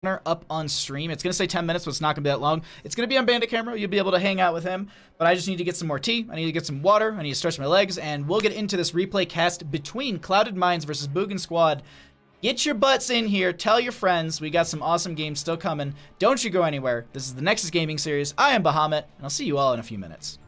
up on stream. It's going to say 10 minutes, but it's not going to be that long. It's going to be on Bandit camera. You'll be able to hang out with him, but I just need to get some more tea. I need to get some water. I need to stretch my legs, and we'll get into this replay cast between Clouded Minds versus Boogan Squad. Get your butts in here. Tell your friends. We got some awesome games still coming. Don't you go anywhere. This is the Nexus Gaming Series. I am Bahamut, and I'll see you all in a few minutes.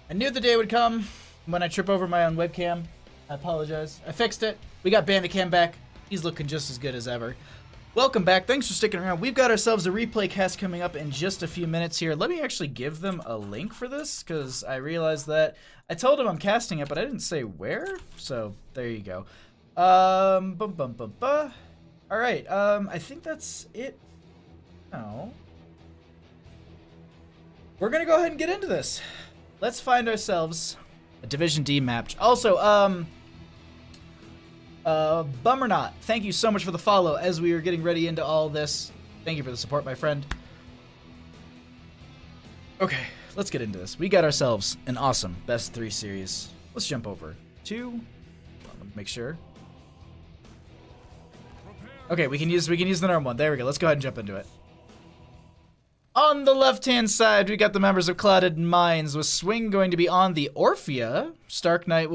I knew the day would come when I trip over my own webcam. I apologize. I fixed it. We got Bandicam back. He's looking just as good as ever. Welcome back. Thanks for sticking around. We've got ourselves a replay cast coming up in just a few minutes here. Let me actually give them a link for this because I realized that I told them I'm casting it, but I didn't say where. So there you go. All right. I think that's it. No. We're gonna go ahead and get into this. Let's find ourselves a Division D map. Also, Bummernot, thank you so much for the follow as we were getting ready into all this. Thank you for the support, my friend. Okay, let's get into this. We got ourselves an awesome best 3 series. Let's jump over to, make sure. Okay, we can use the normal one. There we go. Let's go ahead and jump into it. On the left-hand side, we got the members of Clouded Minds, with Swing going to be on the Orphea. Star Knight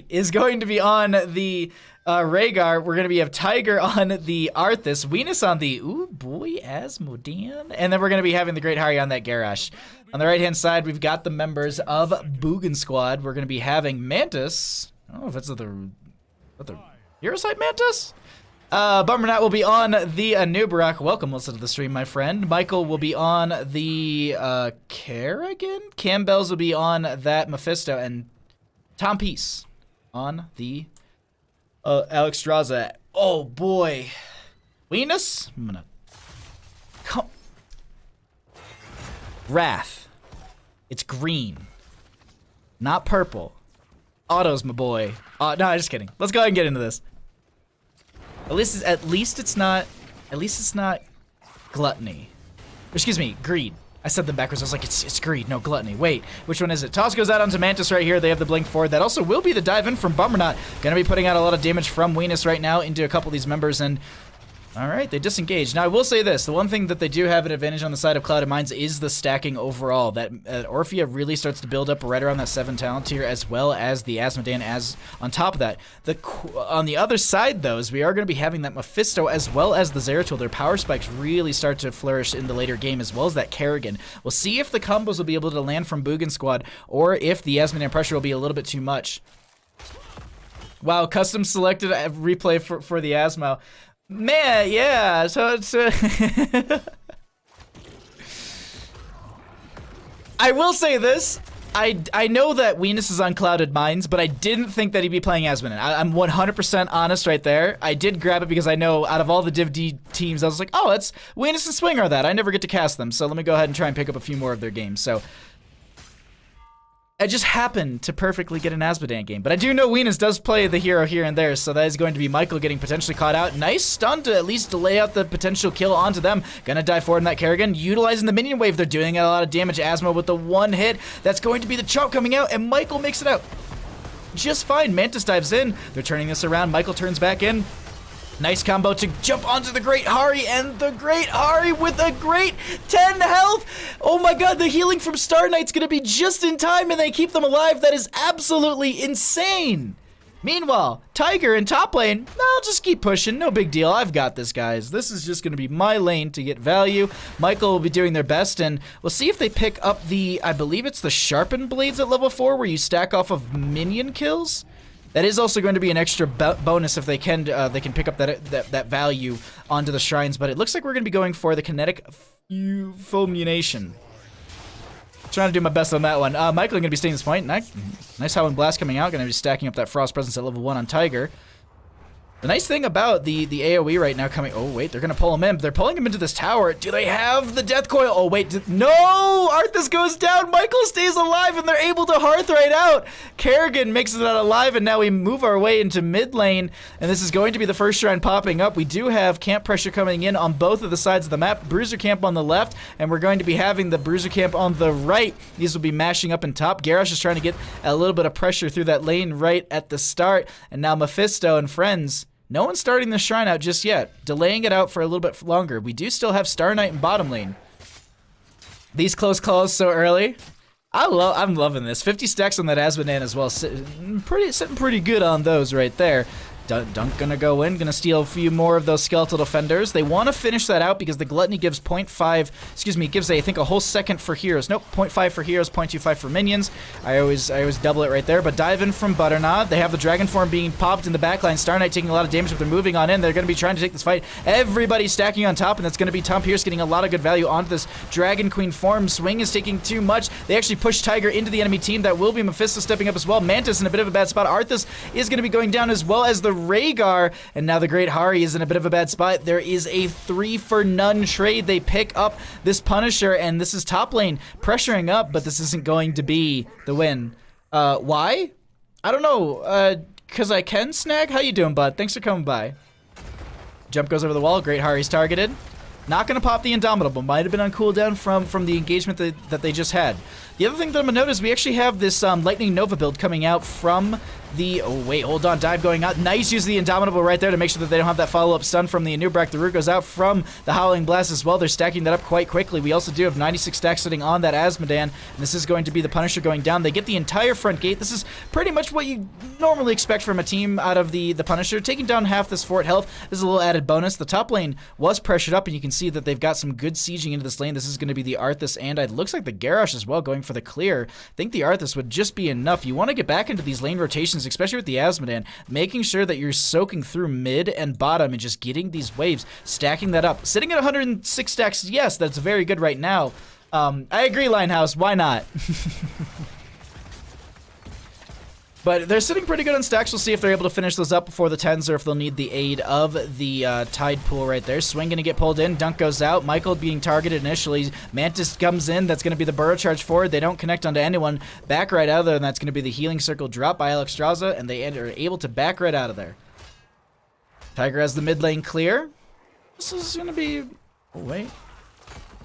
is going to be on the Rhaegar. We're going to have Tiger on the Arthas, Venus on the, ooh boy, Asmodean. And then we're going to be having the Great Hari on that Garrosh. On the right-hand side, we've got the members of Boogan Squad. We're going to be having Mantis. I don't know if that's the Herocyte Mantis? Bummernot will be on the Anubarak. Welcome, listen to the stream, my friend. Michael will be on the Kerrigan. Campbell's will be on that Mephisto, and Tom Peace on the Alex Straza. Oh boy, Venus. I'm gonna come. Wrath. It's green, not purple. Otto's my boy. No, I'm just kidding. Let's go ahead and get into this. At least it's not gluttony. Excuse me, greed. I said them backwards. I was like, it's greed, no gluttony. Wait, which one is it? Toss goes out onto Mantis right here. They have the blink forward. That also will be the dive in from Bummernot. Gonna be putting out a lot of damage from Venus right now into a couple of these members, and all right, they disengage. Now, I will say this. The one thing that they do have an advantage on the side of Clouded Minds is the stacking overall. That Orphea really starts to build up right around that 7 talent tier, as well as the Asmodean as on top of that. On the other side, though, is we are going to be having that Mephisto as well as the Zeratul. Their power spikes really start to flourish in the later game, as well as that Kerrigan. We'll see if the combos will be able to land from Boogan Squad, or if the Asmodean pressure will be a little bit too much. Wow, custom selected replay for the Asmo. Man, yeah, so it's I will say this. I know that Venus is on Clouded Minds, but I didn't think that he'd be playing Asmodean. I'm 100% honest right there. I did grab it because I know out of all the Div D teams, I was like, oh, it's Venus and Swing are that. I never get to cast them, so let me go ahead and try and pick up a few more of their games. So I just happened to perfectly get an Asmodean game. But I do know Venus does play the hero here and there, so that is going to be Michael getting potentially caught out. Nice stun to at least delay out the potential kill onto them. Gonna dive forward in that Kerrigan, utilizing the minion wave. They're doing a lot of damage. Asmo with the one hit. That's going to be the chop coming out, and Michael makes it out just fine. Mantis dives in. They're turning this around. Michael turns back in. Nice combo to jump onto the Great Hari, and the Great Hari with a great 10 health. Oh my god, the healing from Star Knight's gonna be just in time, and they keep them alive. That is absolutely insane. Meanwhile, Tiger in top lane, I'll just keep pushing. No big deal. I've got this, guys. This is just gonna be my lane to get value. Michael will be doing their best, and we'll see if they pick up the, I believe it's the Sharpened Blades at level 4, where you stack off of minion kills. That is also going to be an extra bonus if they can pick up that value onto the shrines. But it looks like we're going to be going for the kinetic fulmination. Trying to do my best on that one. Michael going to be staying this point. Nice Howling Blast coming out. Going to be stacking up that Frost Presence at level 1 on Tiger. The nice thing about the AoE right now coming... Oh, wait, they're going to pull him in. They're pulling him into this tower. Do they have the Death Coil? Oh, wait. No! Arthas goes down. Michael stays alive, and they're able to Hearth right out. Kerrigan makes it out alive, and now we move our way into mid lane, and this is going to be the first shrine popping up. We do have camp pressure coming in on both of the sides of the map. Bruiser camp on the left, and we're going to be having the Bruiser camp on the right. These will be mashing up in top. Garrosh is trying to get a little bit of pressure through that lane right at the start, and now Mephisto and friends... No one's starting the shrine out just yet. Delaying it out for a little bit longer. We do still have Star Knight in bottom lane. These close calls so early. I'm loving this. 50 stacks on that Asmodean as well. Sitting pretty good on those right there. Dunk gonna go in, gonna steal a few more of those skeletal defenders. They want to finish that out because the gluttony gives 0.5, excuse me, gives I think a whole second for heroes. Nope, 0.5 for heroes, 0.25 for minions. I always double it right there. But dive in from Butternut. They have the Dragon Form being popped in the backline. Star Knight taking a lot of damage, but they're moving on in. They're gonna be trying to take this fight. Everybody's stacking on top, and that's gonna be Tom Pierce getting a lot of good value onto this Dragon Queen form. Swing is taking too much. They actually push Tiger into the enemy team. That will be Mephisto stepping up as well. Mantis in a bit of a bad spot. Arthas is gonna be going down as well as the Rhaegar. And now the Great Hari is in a bit of a bad spot. There is a 3-for-none trade. They pick up this Punisher, and this is top lane pressuring up, but this isn't going to be the win. Why? I don't know. Because I can snag? How you doing, bud? Thanks for coming by. Jump goes over the wall. Great Hari's targeted. Not going to pop the Indomitable. Might have been on cooldown from the engagement that they just had. The other thing that I'm going to notice, we actually have this Lightning Nova build coming out from the... Oh, wait, hold on. Dive going out. Nice use of the Indomitable right there to make sure that they don't have that follow-up stun from the Anubrak. The root goes out from the Howling Blast as well. They're stacking that up quite quickly. We also do have 96 stacks sitting on that Asmodan, and this is going to be the Punisher going down. They get the entire front gate. This is pretty much what you normally expect from a team out of the Punisher. Taking down half this fort health is a little added bonus. The top lane was pressured up, and you can see that they've got some good sieging into this lane. This is going to be the Arthas, and it looks like the Garrosh as well going for the clear. I think the Arthas would just be enough. You want to get back into these lane rotations, especially with the Asmodan, making sure that you're soaking through mid and bottom and just getting these waves, stacking that up. Sitting at 106 stacks, yes, that's very good right now. I agree, Linehouse, why not? But they're sitting pretty good on stacks. We'll see if they're able to finish those up before the 10s or if they'll need the aid of the Tide Pool right there. Swing going to get pulled in. Dunk goes out. Michael being targeted initially. Mantis comes in. That's going to be the Burrow Charge forward. They don't connect onto anyone. Back right out of there, and that's going to be the Healing Circle drop by Alexstrasza, and they are able to back right out of there. Tiger has the mid lane clear. This is going to be... Oh, wait.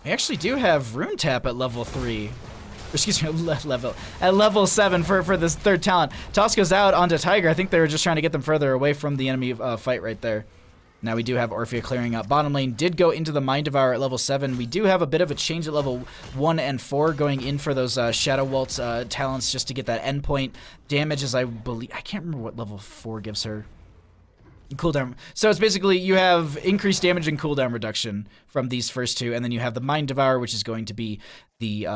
I actually do have Rune Tap at level 3. Excuse me, at level 7 for this third talent. Toss goes out onto Tiger. I think they were just trying to get them further away from the enemy fight right there. Now we do have Orphea clearing up. Bottom lane did go into the Mind Devour at level 7. We do have a bit of a change at level 1 and 4 going in for those Shadow Waltz talents just to get that endpoint damage, as I believe. I can't remember what level 4 gives her. Cooldown. So it's basically you have increased damage and cooldown reduction from these first two, and then you have the Mind Devour, which is going to be the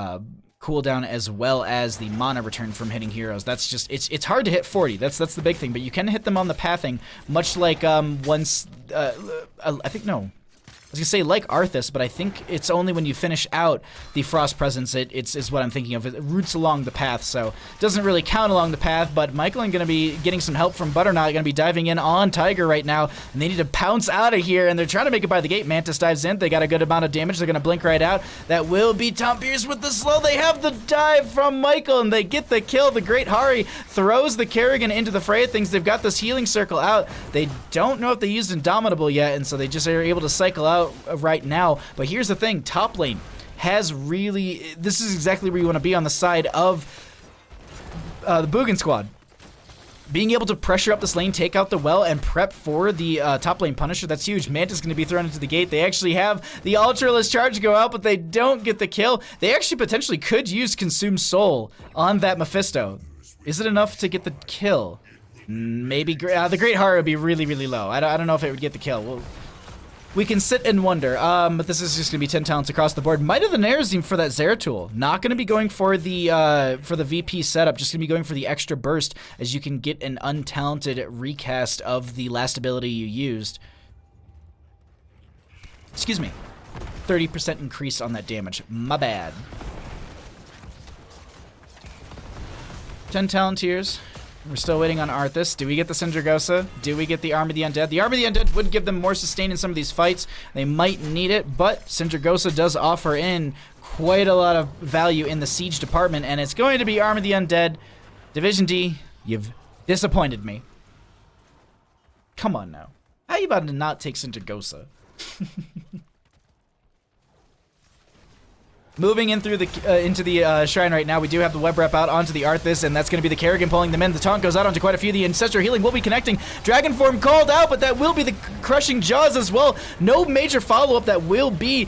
cooldown as well as the mana return from hitting heroes. That's just it's hard to hit 40. That's the big thing, but you can hit them on the pathing, much like once I think no. I was gonna say like Arthas, but I think it's only when you finish out the Frost Presence it's what I'm thinking of. It roots along the path, so it doesn't really count along the path, but Michael gonna be getting some help from Butternut, gonna be diving in on Tiger right now, and they need to pounce out of here, and they're trying to make it by the gate. Mantis dives in, they got a good amount of damage, they're gonna blink right out. That will be Tom Pierce with the slow. They have the dive from Michael, and they get the kill. The Great Hari throws the Kerrigan into the fray of things. They've got this healing circle out. They don't know if they used Indomitable yet, and so they just are able to cycle out right now. But here's the thing, top lane has really, this is exactly where you want to be on the side of the Boogan squad. Being able to pressure up this lane, take out the well, and prep for the top lane Punisher, that's huge. Mantis is going to be thrown into the gate. They actually have the Ultraless Charge go out, but they don't get the kill. They actually potentially could use Consume Soul on that Mephisto. Is it enough to get the kill? Maybe. The Great Hari would be really, really low. I don't know if it would get the kill. We can sit and wonder, but this is just going to be 10 talents across the board. Might have the Nerazim for that Zeratul. Not going to be going for the VP setup, just going to be going for the extra burst, as you can get an untalented recast of the last ability you used. Excuse me. 30% increase on that damage. My bad. 10 talent tiers. We're still waiting on Arthas. Do we get the Sindragosa? Do we get the Arm of the Undead? The Arm of the Undead would give them more sustain in some of these fights. They might need it, but Sindragosa does offer in quite a lot of value in the siege department, and it's going to be Arm of the Undead. Division D, you've disappointed me. Come on now. How are you about to not take Sindragosa? Moving in through the into the shrine right now, we do have the web rep out onto the Arthas, and that's going to be the Kerrigan pulling them in. The taunt goes out onto quite a few. The Ancestral Healing will be connecting. Dragon Form called out, but that will be the Crushing Jaws as well. No major follow-up. That will be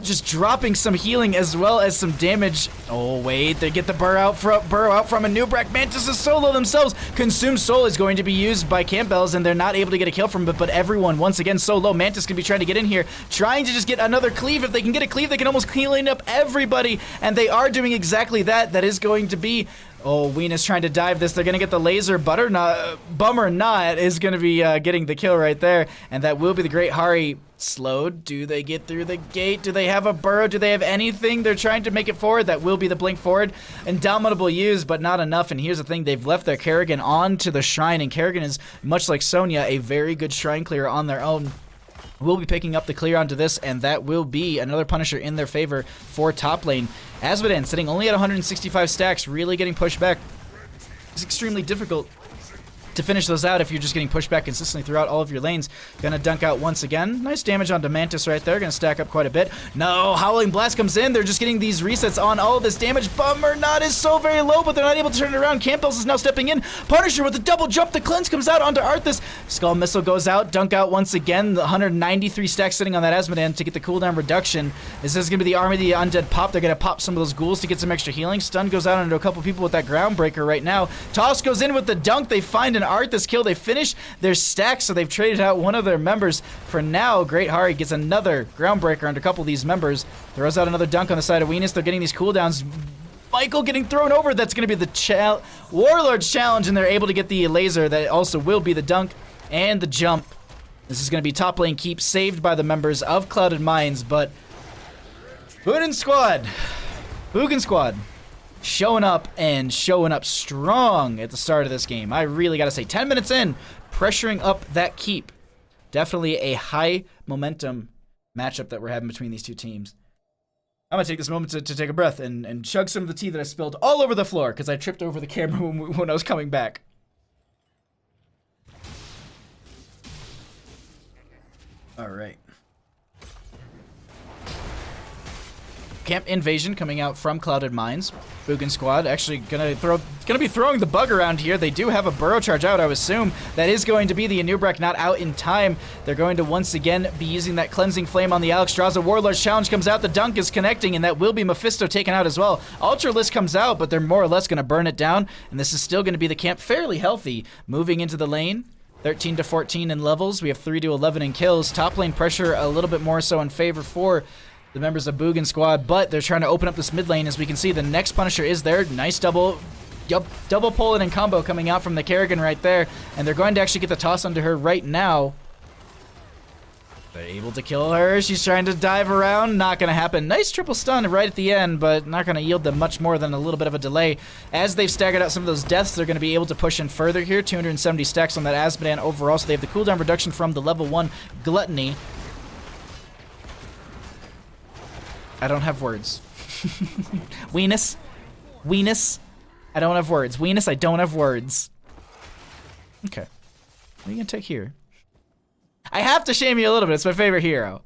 just dropping some healing as well as some damage. Oh, wait, they get the burrow out from a Nubrak. Mantis is solo themselves. Consumed Soul is going to be used by Campbells, and they're not able to get a kill from it, but everyone, once again, so low. Mantis can be trying to get in here, trying to just get another cleave. If they can get a cleave, they can almost clean up everybody, and they are doing exactly that. That is going to be... Oh, Weenus trying to dive this. They're going to get the laser. Bummer not is going to be getting the kill right there. And that will be the Great Hari. Slowed. Do they get through the gate? Do they have a burrow? Do they have anything? They're trying to make it forward. That will be the blink forward. Indomitable use, but not enough. And here's the thing. They've left their Kerrigan onto the shrine. And Kerrigan is, much like Sonya, a very good shrine clearer on their own. We'll be picking up the clear onto this, and that will be another Punisher in their favor for top lane. Azmodan sitting only at 165 stacks, really getting pushed back. It's extremely difficult to finish those out if you're just getting pushed back consistently throughout all of your lanes. Gonna dunk out once again. Nice damage onto Mantis right there. Gonna stack up quite a bit. No, Howling Blast comes in. They're just getting these resets on all of this damage. Bummer not is so very low, but they're not able to turn it around. Campbells is now stepping in. Punisher with a double jump. The cleanse comes out onto Arthas. Skull Missile goes out. Dunk out once again. The 193 stacks sitting on that Azmodan to get the cooldown reduction. This is gonna be the Army of the Undead pop. They're gonna pop some of those ghouls to get some extra healing. Stun goes out onto a couple people with that Groundbreaker right now. Toss goes in with the dunk. They find an Arthas kill. They finish their stacks, so they've traded out one of their members. For now, Great Hari gets another Groundbreaker on a couple of these members. Throws out another dunk on the side of Weenus. They're getting these cooldowns. Michael getting thrown over. That's going to be the Warlord's challenge, and they're able to get the laser. That also will be the dunk and the jump. This is going to be top lane keep saved by the members of Clouded Minds, but Boogan Squad showing up and showing up strong at the start of this game. I really got to say, 10 minutes in, pressuring up that keep. Definitely a high momentum matchup that we're having between these two teams. I'm going to take this moment to take a breath and chug some of the tea that I spilled all over the floor because I tripped over the camera when I was coming back. All right. Camp invasion coming out from Clouded Minds. Boogan Squad actually gonna be throwing the bug around here. They do have a burrow charge out, I would assume. That is going to be the Anubrak not out in time. They're going to once again be using that cleansing flame on the Alexstrasza. Warlord's challenge comes out. The dunk is connecting, and that will be Mephisto taken out as well. Ultralisk comes out, but they're more or less gonna burn it down, and this is still gonna be the camp fairly healthy. Moving into the lane. 13 to 14 in levels. We have 3 to 11 in kills. Top lane pressure a little bit more so in favor for the members of Boogan Squad, but they're trying to open up this mid lane. As we can see, the next Punisher is there. Nice double pull and combo coming out from the Kerrigan right there, and they're going to actually get the toss onto her right now. They're able to kill her. She's trying to dive around. Not going to happen. Nice triple stun right at the end, but not going to yield them much more than a little bit of a delay. As they've staggered out some of those deaths, they're going to be able to push in further here. 270 stacks on that Azmodan overall, so they have the cooldown reduction from the level 1 Gluttony. I don't have words. Weenus. I don't have words. Weenus, I don't have words. Okay. What are you going to take here? I have to shame you a little bit. It's my favorite hero.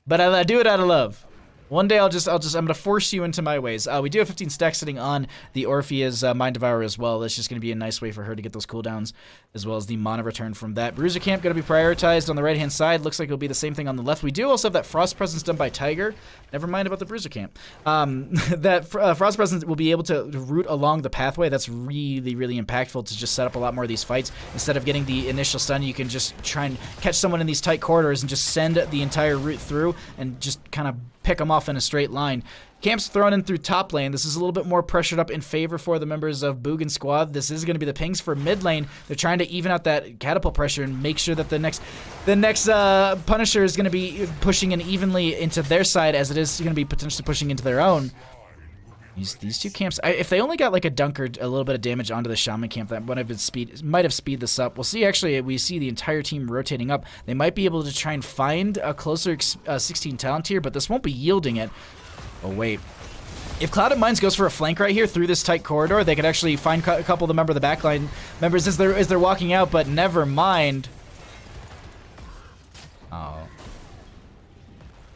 But I do it out of love. One day I'm gonna force you into my ways. We do have 15 stacks sitting on the Orphea's Mind Devourer as well. That's just gonna be a nice way for her to get those cooldowns, as well as the mana return from that. Bruiser Camp gonna be prioritized on the right hand side. Looks like it'll be the same thing on the left. We do also have that Frost Presence done by Tiger. Never mind about the Bruiser Camp. That Frost Presence will be able to route along the pathway. That's really, really impactful to just set up a lot more of these fights. Instead of getting the initial stun, you can just try and catch someone in these tight corridors and just send the entire route through and just kind of pick them off in a straight line. Camp's thrown in through top lane. This is a little bit more pressured up in favor for the members of Boogan Squad. This is going to be the pings for mid lane. They're trying to even out that catapult pressure and make sure that the next Punisher is going to be pushing in evenly into their side, as it is going to be potentially pushing into their own. These two camps, if they only got like a dunk or a little bit of damage onto the Shaman camp, that might have speed this up. We'll see. Actually, we see the entire team rotating up. They might be able to try and find a closer 16 talent here, but this won't be yielding it. Oh wait, if Clouded Minds goes for a flank right here through this tight corridor, they could actually find a couple of the backline members as they're walking out. But never mind. Oh,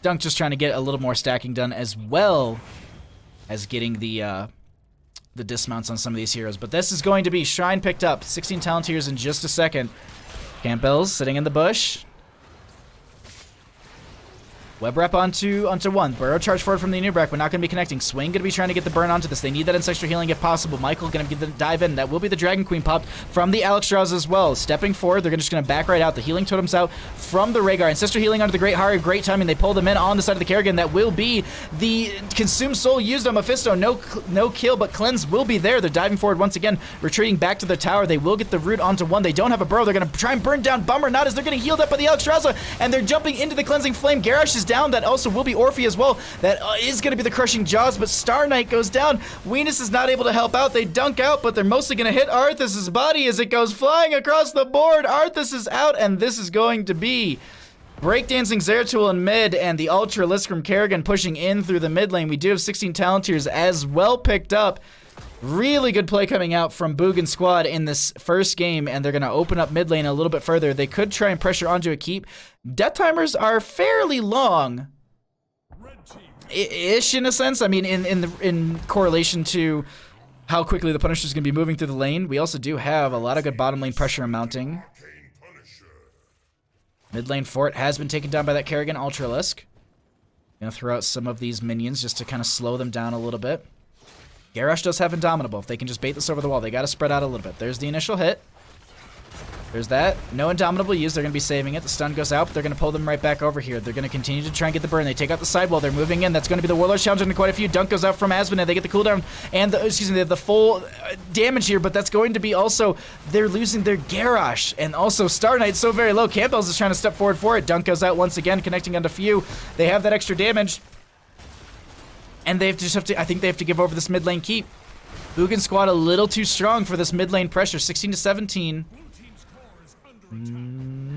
Dunk just trying to get a little more stacking done as well as getting the dismounts on some of these heroes. But this is going to be Shrine picked up. 16 Talontiers in just a second. Campbell's sitting in the bush. Web rep onto one. Burrow charge forward from the Nubrak, but not going to be connecting. Swing going to be trying to get the burn onto this. They need that ancestral healing if possible. Michael going to get the dive in. That will be the Dragon Queen popped from the Alexstrasza as well. Stepping forward, they're just going to back right out. The healing totems out from the Rhaegar. Ancestral healing onto the Great Hari. Great timing. They pull them in on the side of the Kerrigan. That will be the Consume Soul used on Mephisto. No kill, but Cleanse will be there. They're diving forward once again, retreating back to the tower. They will get the root onto one. They don't have a Burrow. They're going to try and burn down Bummer. Not as they're getting healed up by the Alexstrasza, and they're jumping into the Cleansing Flame. Garrosh is down. That also will be Orphe as well. That is going to be the Crushing Jaws, but Star Knight goes down. Weenus is not able to help out. They dunk out, but they're mostly going to hit Arthas' body as it goes flying across the board. Arthas is out, and this is going to be Breakdancing Zeratul in mid, and the Ultra Liskram Kerrigan pushing in through the mid lane. We do have 16 Talontiers as well picked up. Really good play coming out from Boogan squad in this first game, and they're going to open up mid lane a little bit further. They could try and pressure onto a keep. Death timers are fairly long. Ish in a sense. I mean, in correlation to how quickly the Punisher's going to be moving through the lane. We also do have a lot of good bottom lane pressure mounting. Mid lane fort has been taken down by that Kerrigan Ultralisk. Gonna throw out some of these minions just to kind of slow them down a little bit. Garrosh does have Indomitable. If they can just bait this over the wall, they got to spread out a little bit. There's the initial hit. There's that. No Indomitable used. They're going to be saving it. The stun goes out, but they're going to pull them right back over here. They're going to continue to try and get the burn. They take out the sidewall. They're moving in. That's going to be the Warlord challenge into quite a few. Dunk goes out from Aspen, and they get the cooldown and the full damage here, but that's going to be also, they're losing their Garrosh, and also Star Knight's so very low. Campbell's is trying to step forward for it. Dunk goes out once again, connecting onto few. They have that extra damage, and they just have to, I think they have to give over this mid lane keep. Boogan squad a little too strong for this mid lane pressure. 16 to 17.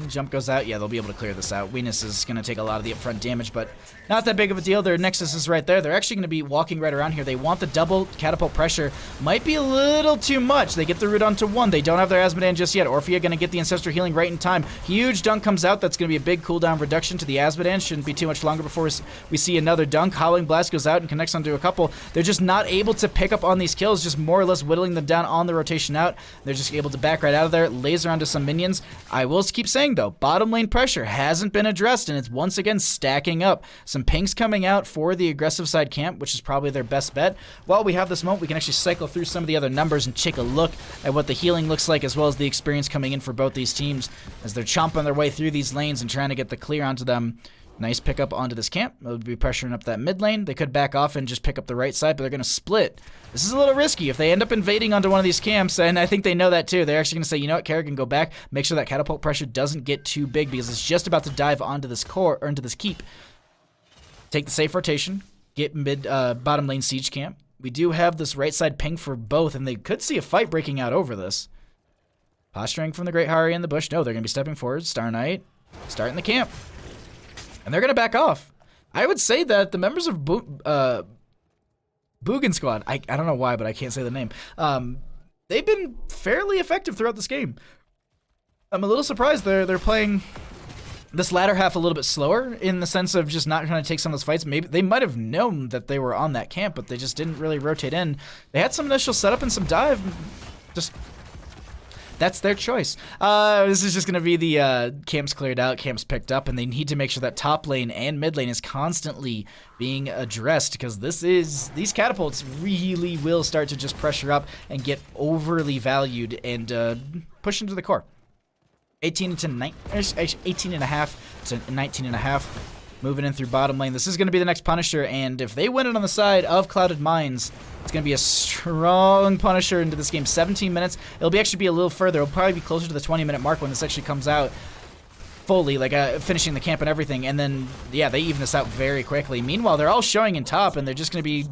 Jump goes out. Yeah, they'll be able to clear this out. Weenus is going to take a lot of the upfront damage, but not that big of a deal. Their Nexus is right there. They're actually going to be walking right around here. They want the double catapult pressure. Might be a little too much. They get the root onto one. They don't have their Asmodan just yet. Orphea going to get the Ancestral Healing right in time. Huge dunk comes out. That's going to be a big cooldown reduction to the Asmodan. Shouldn't be too much longer before we see another dunk. Howling Blast goes out and connects onto a couple. They're just not able to pick up on these kills, just more or less whittling them down on the rotation out. They're just able to back right out of there, laser onto some minions. I will keep saying, though, bottom lane pressure hasn't been addressed, and it's once again stacking up. Some pinks coming out for the aggressive side camp, which is probably their best bet. While we have this moment, we can actually cycle through some of the other numbers and take a look at what the healing looks like, as well as the experience coming in for both these teams as they're chomping their way through these lanes and trying to get the clear onto them. Nice pickup onto this camp. They'll be pressuring up that mid lane. They could back off and just pick up the right side, but they're going to split. This is a little risky. If they end up invading onto one of these camps, and I think they know that too, they're actually going to say, you know what, Kerrigan, go back. Make sure that catapult pressure doesn't get too big, because it's just about to dive onto this core, or into this keep. Take the safe rotation. Get bottom lane siege camp. We do have this right side ping for both, and they could see a fight breaking out over this. Posturing from the Great Hari in the bush. No, they're going to be stepping forward. Star Knight starting the camp. And they're going to back off. I would say that the members of Boogan squad, I don't know why, but I can't say the name. They've been fairly effective throughout this game. I'm a little surprised they're playing this latter half a little bit slower, in the sense of just not trying to take some of those fights. Maybe they might have known that they were on that camp, but they just didn't really rotate in. They had some initial setup and some dive. Just... that's their choice. This is just going to be the camps cleared out, camps picked up, and they need to make sure that top lane and mid lane is constantly being addressed, because these catapults really will start to just pressure up and get overly valued and push into the core. 18 and a half to 19 and a half. Moving in through bottom lane. This is going to be the next Punisher, and if they win it on the side of Clouded Minds, it's going to be a strong Punisher into this game. 17 minutes. It'll actually be a little further. It'll probably be closer to the 20-minute mark when this actually comes out fully, like finishing the camp and everything. And then, yeah, they even this out very quickly. Meanwhile, they're all showing in top, and they're just going to be...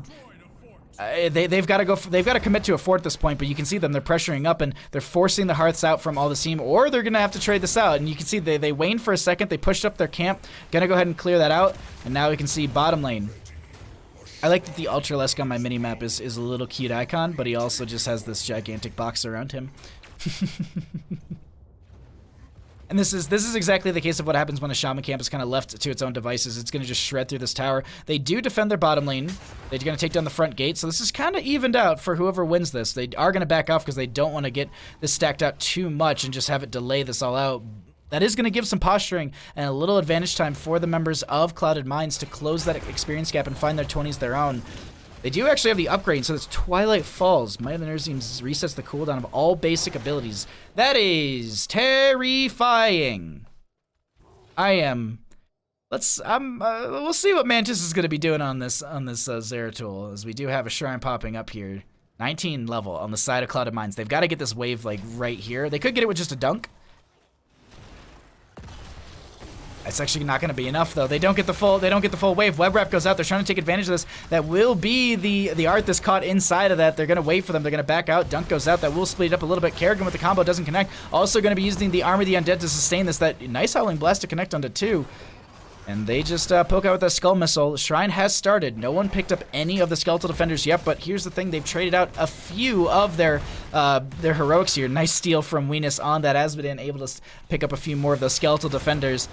they've got to go. They've got to commit to a fort at this point, but you can see them. They're pressuring up, and they're forcing the hearths out from all the team, or they're gonna have to trade this out. And you can see they waned for a second. They pushed up their camp. Gonna go ahead and clear that out, and now we can see bottom lane. I like that the Ultralisk on my mini map is a little cute icon, but he also just has this gigantic box around him. And this is exactly the case of what happens when a Shaman camp is kind of left to its own devices. It's going to just shred through this tower. They do defend their bottom lane. They're going to take down the front gate, so this is kind of evened out for whoever wins this. They are going to back off because they don't want to get this stacked out too much and just have it delay this all out. that is going to give some posturing and a little advantage time for the members of Clouded Minds to close that experience gap and find their 20s their own. They do actually have the upgrade, so it's Twilight Falls. Might of the Nerds resets the cooldown of all basic abilities. That is terrifying. We'll see what Mantis is going to be doing on this Zeratul, as we do have a shrine popping up here. 19 level on the side of Clouded Minds. They've got to get this wave like right here. They could get it with just a dunk. It's actually not going to be enough though. They don't get the full wave. Web Wrap goes out. They're trying to take advantage of this. That will be the art that's caught inside of that. They're going to wait for them. They're going to back out. Dunk goes out. That will split it up a little bit. Kerrigan with the combo doesn't connect. Also going to be using the Armor of the Undead to sustain this. That nice Howling Blast to connect onto 2. And they just poke out with that Skull Missile. Shrine has started. No one picked up any of the Skeletal Defenders yet, but here's the thing. They've traded out a few of their heroics here. Nice steal from Weenus on that Azmodan, able to pick up a few more of those Skeletal Defenders.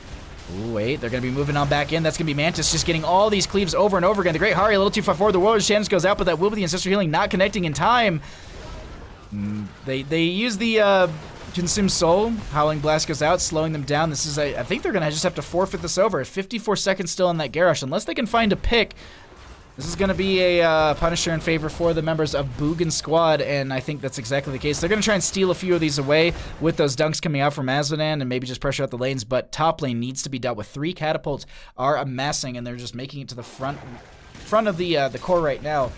Ooh, wait, they're going to be moving on back in. That's going to be Mantis just getting all these cleaves over and over again. The Great Hari a little too far forward. The Warlord's Challenge goes out, but that will be the Ancestral Healing not connecting in time. They use the Consume Soul. Howling Blast goes out, slowing them down. This is I think they're going to just have to forfeit this over. 54 seconds still on that Garrosh. Unless they can find a pick, this is going to be a Punisher in favor for the members of Boogan squad, and I think that's exactly the case. They're going to try and steal a few of these away with those dunks coming out from Azmodan and maybe just pressure out the lanes, but top lane needs to be dealt with. 3 catapults are amassing, and they're just making it to the front of the core right now.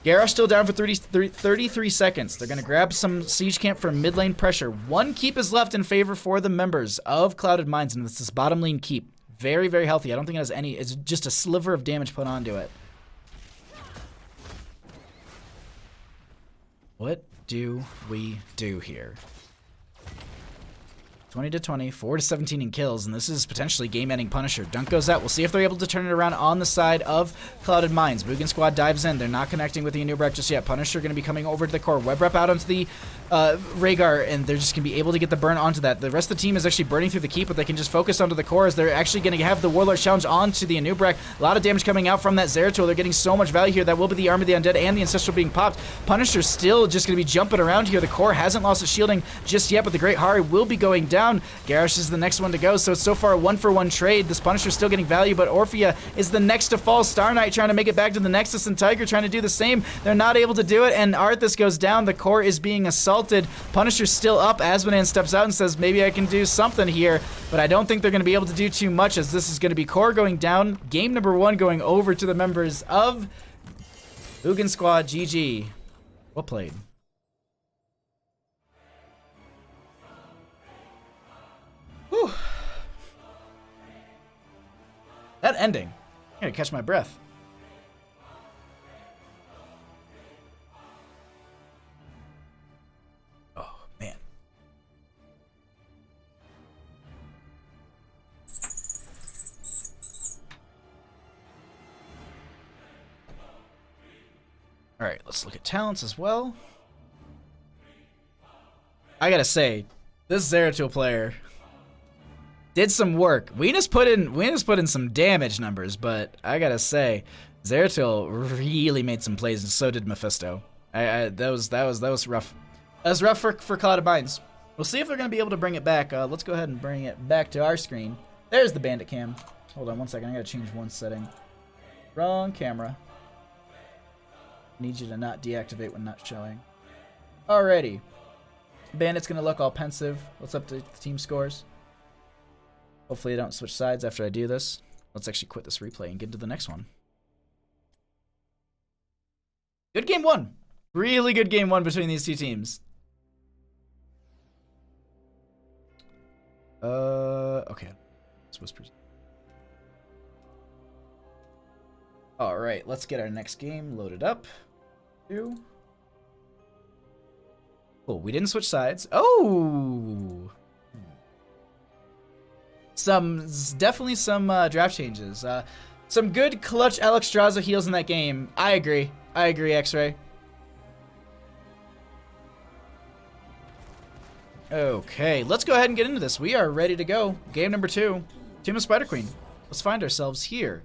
Garrosh still down for 33 seconds. They're going to grab some Siege Camp for mid lane pressure. 1 keep is left in favor for the members of Clouded Minds, and it's this bottom lane keep. Very, very healthy. I don't think it has any. It's just a sliver of damage put onto it. What do we do here? 20 to 20, 4 to 17 in kills, and this is potentially game-ending Punisher. Dunk goes out. We'll see if they're able to turn it around on the side of Clouded Minds. Boogan squad dives in. They're not connecting with the Anubrak just yet. Punisher going to be coming over to the core. Web Rep out onto the Rhaegar, and they're just going to be able to get the burn onto that. The rest of the team is actually burning through the keep, but they can just focus onto the core as they're actually going to have the Warlord challenge onto the Anubrak. A lot of damage coming out from that Zeratul. They're getting so much value here. That will be the Armor of the Undead and the Ancestral being popped. Punisher's still just going to be jumping around here. The core hasn't lost its shielding just yet, but the Great Hari will be going down. Garrosh is the next one to go, so it's so far a 1-for-1 trade. This Punisher's still getting value, but Orphea is the next to fall. Star Knight trying to make it back to the Nexus, and Tiger trying to do the same. They're not able to do it, and Arthas goes down. The core is being assaulted. Punisher's still up. Azmodan steps out and says, maybe I can do something here, but I don't think they're going to be able to do too much, as this is going to be core going down. Game number 1 going over to the members of Boogan Squad. GG. Well played. Whew. That ending. I gotta catch my breath. Oh, man. Alright, let's look at talents as well. I gotta say, this Zeratul player did some work. Weenus put in some damage numbers, but I gotta say, Zeratul really made some plays, and so did Mephisto. That was rough. That was rough for Clouded Minds. We'll see if they're gonna be able to bring it back. Let's go ahead and bring it back to our screen. There's the bandit cam. Hold on one second. I gotta change one setting. Wrong camera. Need you to not deactivate when not showing. Alrighty. Bandit's gonna look all pensive. Let's update the team scores. Hopefully I don't switch sides after I do this. Let's actually quit this replay and get to the next one. Good game 1. Really good game 1 between these two teams. Okay. Whispers. Alright, let's get our next game loaded up. Cool, we didn't switch sides. Oh! Definitely some draft changes. Some good clutch Alexstrasza heals in that game. I agree, X-Ray. Okay, let's go ahead and get into this. We are ready to go. Game number 2. Team of Spider Queen. Let's find ourselves here,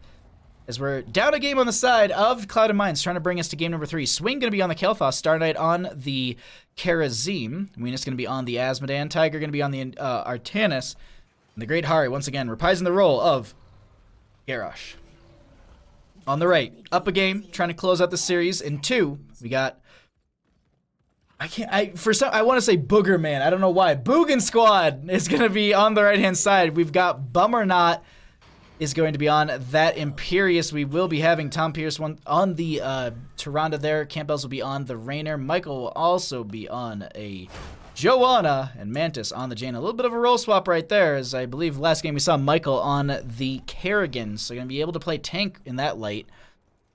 as we're down a game on the side of Clouded Minds, trying to bring us to game number 3. Swing going to be on the Kael'thas, Star Knight on the Kharazim. Weenus going to be on the Azmodan, Tiger going to be on the Artanis. And the Great Hari, once again, reprising the role of Garrosh. On the right, up a game, trying to close out the series. In 2, we got... I want to say Booger Man. I don't know why. Boogan Squad is going to be on the right-hand side. We've got Bummer Not is going to be on that Imperious. We will be having Tom Pierce on the Tyrande there. Campbell's will be on the Rainer. Michael will also be on a Joanna, and Mantis on the Jaina. A little bit of a role swap right there, as I believe last game we saw Michael on the Kerrigan, so going to be able to play tank in that light.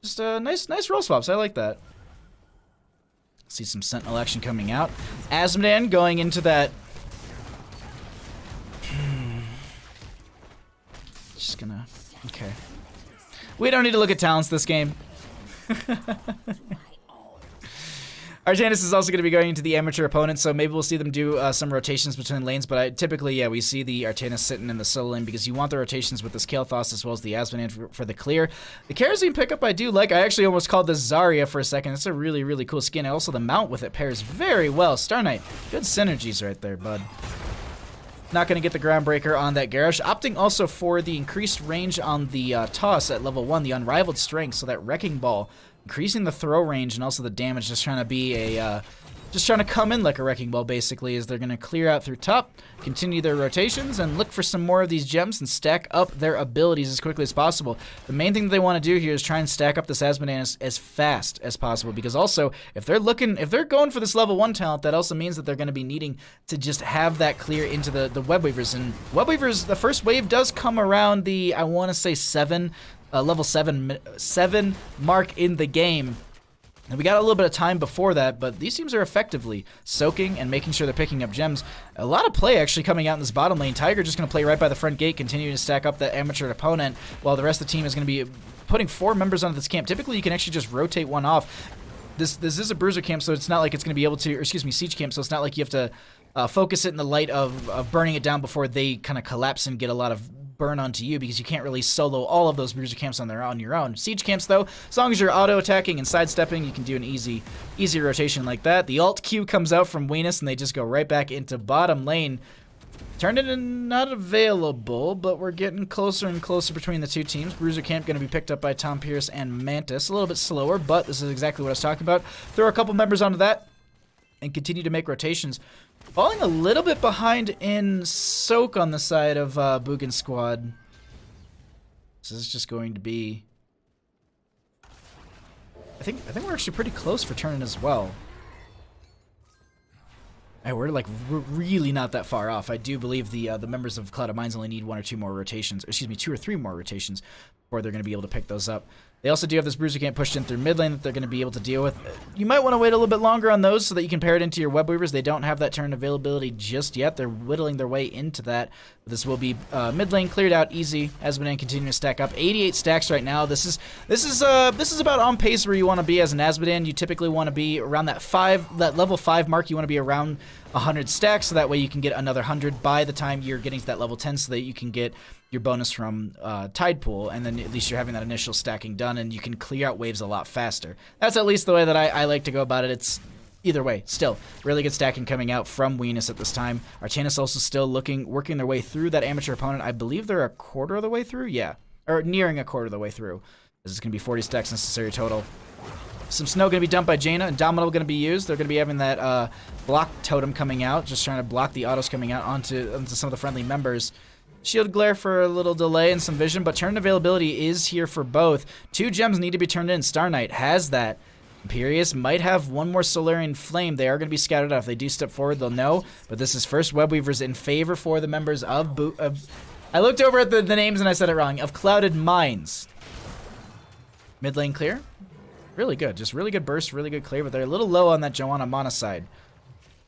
Just nice role swaps. I like that. See some Sentinel action coming out. Azmodan going into that. Just gonna. Okay. We don't need to look at talents this game. Artanis is also going to be going into the amateur opponent, so maybe we'll see them do some rotations between lanes, but typically, yeah, we see the Artanis sitting in the solo lane because you want the rotations with this Kael'thas as well as the Azmodan for the clear. The Kerosene pickup I do like. I actually almost called this Zarya for a second. It's a really, really cool skin. Also, the mount with it pairs very well. Star Knight, good synergies right there, bud. Not going to get the Groundbreaker on that Garrosh. Opting also for the increased range on the toss at level 1, the Unrivaled Strength, so that Wrecking Ball, increasing the throw range and also the damage, just trying to be a, just trying to come in like a Wrecking Ball, basically, as they're going to clear out through top, continue their rotations, and look for some more of these gems and stack up their abilities as quickly as possible. The main thing that they want to do here is try and stack up this Azmodan as fast as possible, because also, if they're going for this level 1 talent, that also means that they're going to be needing to just have that clear into the Web Weavers, and Web Weavers, the first wave does come around the, I want to say level 7 mark in the game. And we got a little bit of time before that, but these teams are effectively soaking and making sure they're picking up gems. A lot of play actually coming out in this bottom lane. Tiger just going to play right by the front gate, continuing to stack up that amateur opponent, while the rest of the team is going to be putting 4 members onto this camp. Typically, you can actually just rotate one off. This is a bruiser camp, so it's not like it's going to be able to, or excuse me, siege camp, so it's not like you have to focus it in the light of burning it down before they kind of collapse and get a lot of burn onto you, because you can't really solo all of those bruiser camps on your own. Siege camps, though, as long as you're auto-attacking and sidestepping, you can do an easy rotation like that. The ult Q comes out from Venus, and they just go right back into bottom lane. Turned into not available, but we're getting closer and closer between the two teams. Bruiser camp going to be picked up by Tom Pierce and Mantis. A little bit slower, but this is exactly what I was talking about. Throw a couple members onto that and continue to make rotations. Falling a little bit behind in Soak on the side of Boogan Squad. This is just going to be... I think we're actually pretty close for turning as well. We're like really not that far off. I do believe the members of Cloud of Mines only need 1 or 2 more rotations. Excuse me, 2 or 3 more rotations before they're going to be able to pick those up. They also do have this Bruiser Camp pushed in through mid lane that they're going to be able to deal with. You might want to wait a little bit longer on those so that you can pair it into your Web Weavers. They don't have that turn availability just yet. They're whittling their way into that. This will be mid lane cleared out easy. Azmodan continuing to stack up 88 stacks right now. This is about on pace where you want to be as an Azmodan. You typically want to be around that level 5 mark. You want to be around 100 stacks, so that way you can get another 100 by the time you're getting to that level 10, so that you can get your bonus from Tide Pool, and then at least you're having that initial stacking done, and you can clear out waves a lot faster. That's at least the way that I like to go about it. It's either way, still really good stacking coming out from Venus at this time. Artanis also still working their way through that amateur opponent. I believe they're a quarter of the way through, yeah, or nearing a quarter of the way through. This is going to be 40 stacks necessary total. Some snow going to be dumped by Jaina, and Dominal going to be used. They're going to be having that block totem coming out, just trying to block the autos coming out onto some of the friendly members. Shield Glare for a little delay and some vision, but turn availability is here for both. 2 gems need to be turned in. Star Knight has that. Imperious might have 1 more Solarian Flame. They are going to be scouted out. If they do step forward, they'll know. But this is first Web Weavers in favor for the members of I looked over at the names and I said it wrong. Of Clouded Mines. Mid lane clear. Really good. Just really good burst, really good clear, but they're a little low on that Joanna mana side.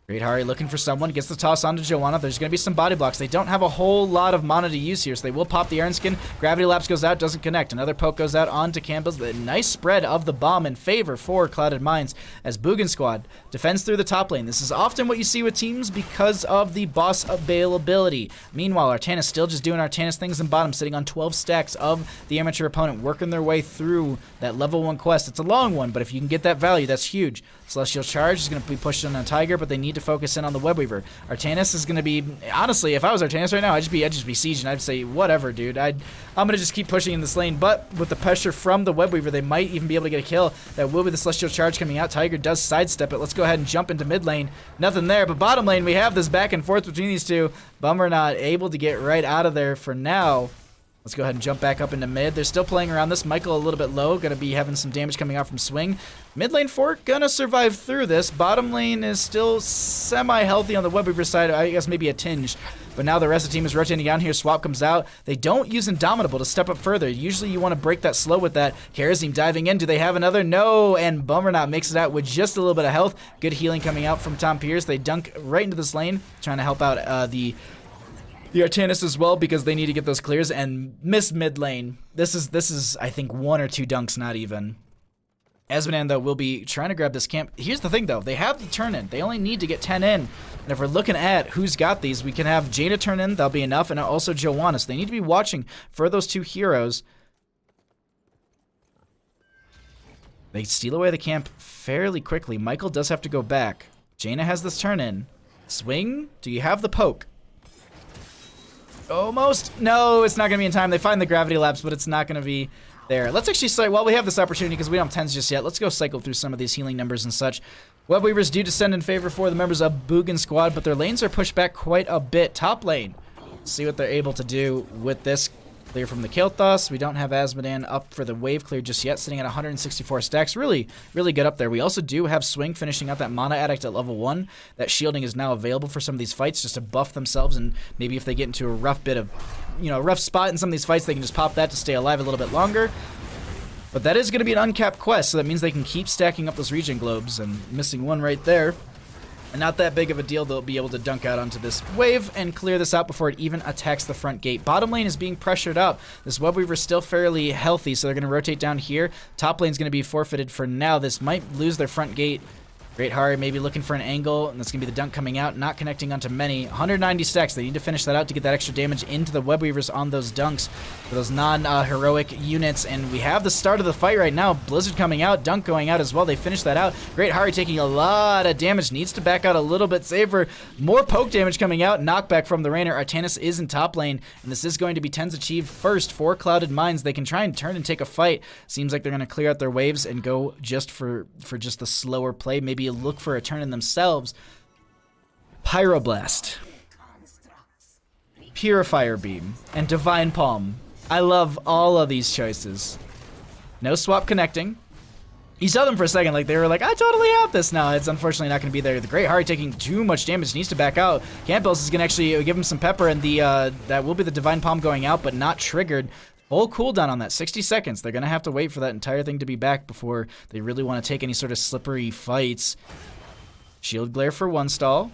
Great Hari looking for someone, gets the toss onto Joanna. There's going to be some body blocks. They don't have a whole lot of mana to use here, so they will pop the Iron Skin. Gravity Lapse goes out, doesn't connect. Another poke goes out onto Campbell's. The nice spread of the bomb in favor for Clouded Mines as Boogan Squad defends through the top lane. This is often what you see with teams because of the boss availability. Meanwhile, Artanis still just doing Artanis things in bottom, sitting on 12 stacks of the amateur opponent, working their way through that level 1 quest. It's a long one, but if you can get that value, that's huge. Celestial Charge is going to be pushed on a Tiger, but they need need to focus in on the Web Weaver. Artanis is going to be, honestly, if I was Artanis right now, I'd just be sieging. I'd say, whatever, dude. I'm going to just keep pushing in this lane, but with the pressure from the Web Weaver, they might even be able to get a kill. That will be the Celestial Charge coming out. Tiger does sidestep it. Let's go ahead and jump into mid lane. Nothing there, but bottom lane, we have this back and forth between these two. Bummer not able to get right out of there for now. Let's go ahead and jump back up into mid. They're still playing around this. Michael a little bit low. Going to be having some damage coming out from swing. Mid lane Fort going to survive through this. Bottom lane is still semi-healthy on the Web Weaver side. I guess maybe a tinge. But now the rest of the team is rotating down here. Swap comes out. They don't use Indomitable to step up further. Usually you want to break that slow with that. Kharazim diving in. Do they have another? No. And Bummernot makes it out with just a little bit of health. Good healing coming out from Tom Pierce. They dunk right into this lane. Trying to help out the Artanis as well because they need to get those clears and miss mid lane. This is I think 1 or 2 dunks, not even. Azmodan though will be trying to grab this camp. Here's the thing though, they have the turn in. They only need to get 10 in. And if we're looking at who's got these, we can have Jaina turn in, that'll be enough, and also Joanna. So they need to be watching for those 2 heroes. They steal away the camp fairly quickly. Michael does have to go back. Jaina has this turn in. Swing, do you have the poke? Almost. No, it's not going to be in time. They find the gravity lapse, but it's not going to be there. Let's actually say, while we have this opportunity, because we don't have 10s just yet, let's go cycle through some of these healing numbers and such. Web Weavers do descend in favor for the members of Boogan squad, but their lanes are pushed back quite a bit. Top lane. Let's see what they're able to do with this. Clear from the Kilthos. We don't have Azmodan up for the wave clear just yet, sitting at 164 stacks. Really, really good up there. We also do have Swing finishing out that Mana Addict at level 1. That shielding is now available for some of these fights just to buff themselves, and maybe if they get into a rough bit of, rough spot in some of these fights, they can just pop that to stay alive a little bit longer. But that is going to be an uncapped quest, so that means they can keep stacking up those regen globes, and missing one right there. And not that big of a deal. They'll be able to dunk out onto this wave and clear this out before it even attacks the front gate. Bottom lane is being pressured up. This Web Weaver is still fairly healthy, so they're going to rotate down here. Top lane's going to be forfeited for now. This might lose their front gate. Great Hari maybe looking for an angle, and that's going to be the dunk coming out, not connecting onto many. 190 stacks. They need to finish that out to get that extra damage into the Web Weavers on those dunks for those non-heroic units. And we have the start of the fight right now. Blizzard coming out, dunk going out as well. They finish that out. Great Hari taking a lot of damage. Needs to back out a little bit safer. More poke damage coming out. Knockback from the Rainer. Artanis is in top lane, and this is going to be 10's achieved first for Clouded Minds. They can try and turn and take a fight. Seems like they're going to clear out their waves and go just for just the slower play. Maybe look for a turn in themselves. Pyroblast, Purifier Beam, and Divine Palm. I love all of these choices. No swap connecting. You saw them for a second, like they were like, I totally have this now. It's unfortunately not going to be there. The Great Hari taking too much damage, needs to back out. Campbell's is going to actually give him some pepper, and the that will be the Divine Palm going out, but not triggered. Full cooldown on that, 60 seconds. They're going to have to wait for that entire thing to be back before they really want to take any sort of slippery fights. Shield Glare for 1 stall.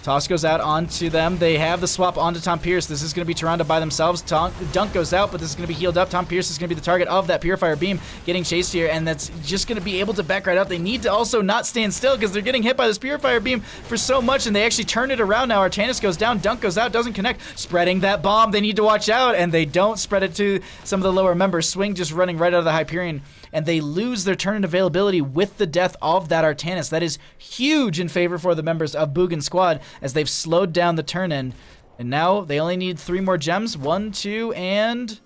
Toss goes out onto them. They have the swap onto Tom Pierce. This is going to be Tyrande by themselves. Dunk goes out, but this is going to be healed up. Tom Pierce is going to be the target of that Purifier Beam getting chased here, and that's just going to be able to back right out. They need to also not stand still because they're getting hit by this Purifier Beam for so much, and they actually turn it around now. Artanis goes down. Dunk goes out. Doesn't connect. Spreading that bomb. They need to watch out, and they don't spread it to some of the lower members. Swing just running right out of the Hyperion, and they lose their turn availability with the death of that Artanis. That is huge in favor for the members of Boogan squad as they've slowed down the turn-in. And now they only need 3 more gems. 1, 2, and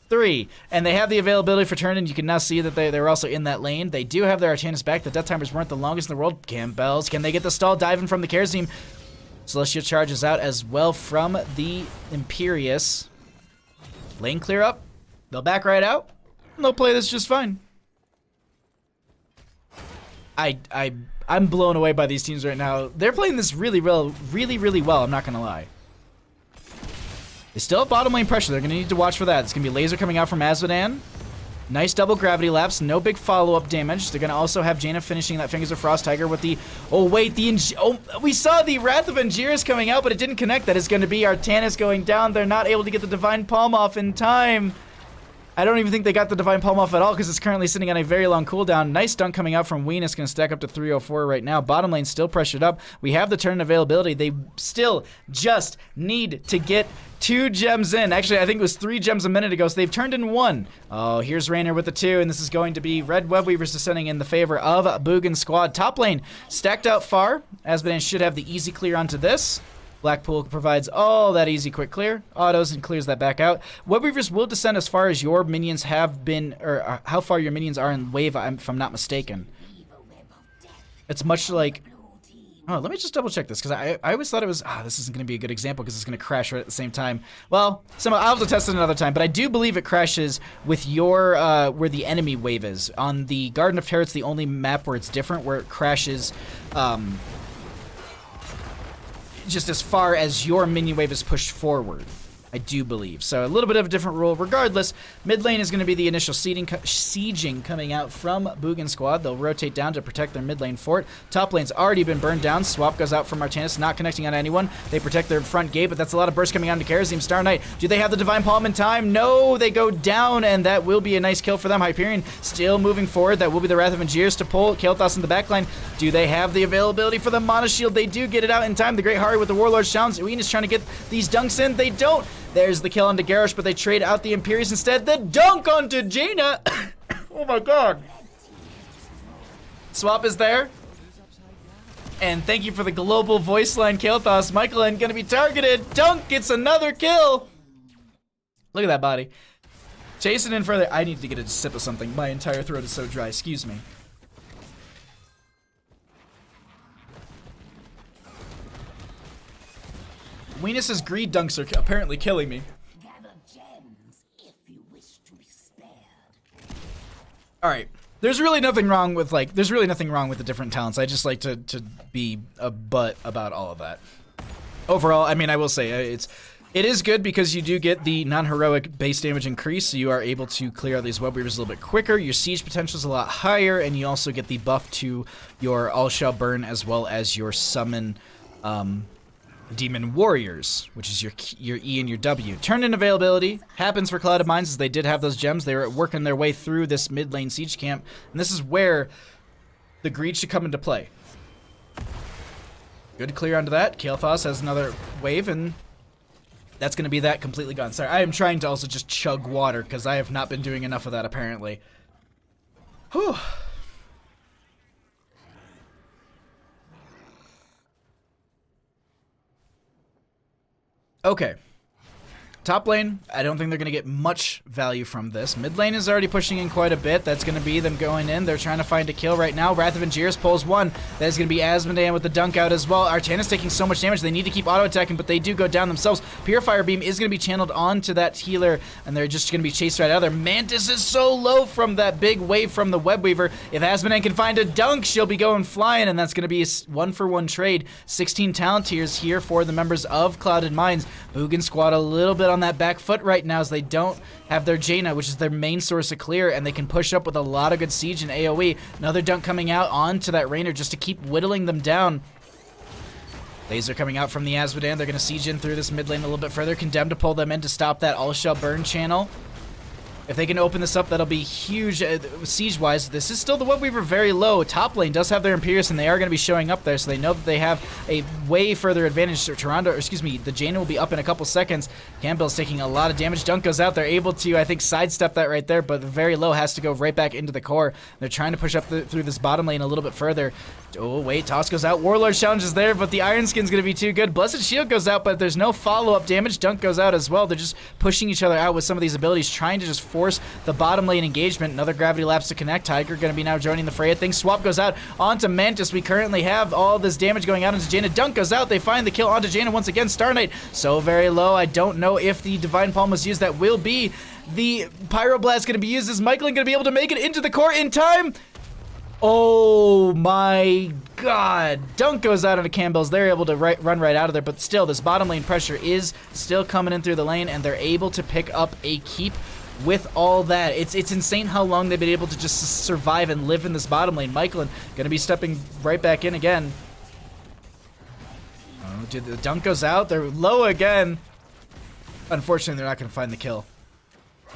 3. And they have the availability for turn-in. You can now see that they're also in that lane. They do have their Artanis back. The death timers weren't the longest in the world. Campbells, can they get the stall? Diving from the Kharazim. Celestial charges out as well from the Imperious. Lane clear up. They'll back right out. They'll play this just fine. I'm blown away by these teams right now. They're playing this really well. I'm not gonna lie. They still have bottom lane pressure. They're gonna need to watch for that. It's gonna be laser coming out from Azmodan. Nice double gravity lapse. No big follow-up damage. They're gonna also have Jaina finishing that Fingers of Frost Tiger with the. Oh wait, we saw the Wrath of Angiras coming out, but it didn't connect. That is gonna be Artanis going down. They're not able to get the Divine Palm off in time. I don't even think they got the Divine Palm off at all because it's currently sitting on a very long cooldown. Nice dunk coming out from Weenus, going to stack up to 304 right now. Bottom lane still pressured up. We have the turn availability. They still just need to get 2 gems in. Actually, I think it was 3 gems a minute ago, so they've turned in 1. Oh, here's Raynor with the 2, and this is going to be Red Web Weavers descending in the favor of Boogan squad. Top lane stacked out far. Asmodean should have the easy clear onto this. Blackpool provides all that easy quick clear, autos, and clears that back out. Web Weavers will descend as far as your minions have been, or how far your minions are in wave, if I'm not mistaken. It's much like... Oh, let me just double check this, because I always thought it was... this isn't going to be a good example, because it's going to crash right at the same time. Well, I'll have to test it another time, but I do believe it crashes with your, where the enemy wave is. On the Garden of Terror, it's the only map where it's different, where it crashes, just as far as your minion wave is pushed forward, I do believe. So a little bit of a different rule. Regardless, mid lane is going to be the initial sieging coming out from Boogan squad. They'll rotate down to protect their mid lane fort. Top lane's already been burned down. Swap goes out from Martinez, not connecting on anyone. They protect their front gate, but that's a lot of burst coming on to Karazim. Star Knight, do they have the Divine Palm in time? No, they go down, and that will be a nice kill for them. Hyperion still moving forward. That will be the Wrath of Angiers to pull. Kael'thas in the backline. Do they have the availability for the Mana Shield? They do get it out in time. The Great Hari with the Warlord's Challenge. Ueen is trying to get these dunks in. They don't. There's the kill onto Garrosh, but they trade out the Imperius instead. The dunk onto Jaina. Oh my god. Swap is there. And thank you for the global voice line, Kael'thas. Michaelin gonna be targeted. Dunk gets another kill. Look at that body. Chasing in further. I need to get a sip of something. My entire throat is so dry. Excuse me. Weenus's greed dunks are apparently killing me. Alright. There's really nothing wrong with the different talents. I just like to be a butt about all of that. Overall, I mean, I will say it is good because you do get the non-heroic base damage increase, so you are able to clear out these web weavers a little bit quicker. Your siege potential is a lot higher, and you also get the buff to your all shall burn as well as your summon Demon Warriors, which is your E and your W. Turn-in availability happens for Clouded Mines as they did have those gems. They were working their way through this mid lane siege camp, and this is where the greed should come into play. Good clear onto that. Kael'thas has another wave, and that's going to be that completely gone. Sorry, I am trying to also just chug water because I have not been doing enough of that apparently. Whew. Okay. Top lane, I don't think they're going to get much value from this. Mid lane is already pushing in quite a bit. That's going to be them going in. They're trying to find a kill right now. Wrath of Angiers pulls one. That is going to be Asmodean with the dunk out as well. Artana's taking so much damage. They need to keep auto-attacking, but they do go down themselves. Purifier Beam is going to be channeled onto that healer, and they're just going to be chased right out of there. Mantis is so low from that big wave from the Web Weaver. If Asmodean can find a dunk, she'll be going flying, and that's going to be a one-for-one trade. 16 talent tiers here for the members of Clouded Mines. Boogan squad a little bit on that back foot right now as they don't have their Jaina, which is their main source of clear, and they can push up with a lot of good siege and AoE. Another dunk coming out onto that Raynor just to keep whittling them down. Laser coming out from the Asmodean. They're going to siege in through this mid lane a little bit further. Condemned to pull them in to stop that all shall burn channel. If they can open this up, that'll be huge siege-wise. This is still the Web Weaver very low. Top lane does have their Imperius, and they are going to be showing up there, so they know that they have a way further advantage. The Jaina will be up in a couple seconds. Campbell's taking a lot of damage. Dunk goes out. They're able to, I think, sidestep that right there, but the very low has to go right back into the core. They're trying to push up through this bottom lane a little bit further. Oh, wait, toss goes out. Warlord challenge is there, but the Iron Skin's going to be too good. Blessed Shield goes out, but there's no follow-up damage. Dunk goes out as well. They're just pushing each other out with some of these abilities, trying to just force the bottom lane engagement. Another gravity lapse to connect. Tiger going to be now joining the fray of things. Swap goes out onto Mantis. We currently have all this damage going out into Jaina. Dunk goes out. They find the kill onto Jaina once again. Star Knight so very low. I don't know if the Divine Palm was used. That will be the Pyroblast going to be used. Is Michaelin going to be able to make it into the core in time? Oh my god. Dunk goes out onto Campbell's. They're able to run right out of there, but still, this bottom lane pressure is still coming in through the lane, and they're able to pick up a keep with all that. It's insane how long they've been able to just survive and live in this bottom lane. Michaelin going to be stepping right back in again. Oh, dude, the dunk goes out. They're low again. Unfortunately, they're not going to find the kill.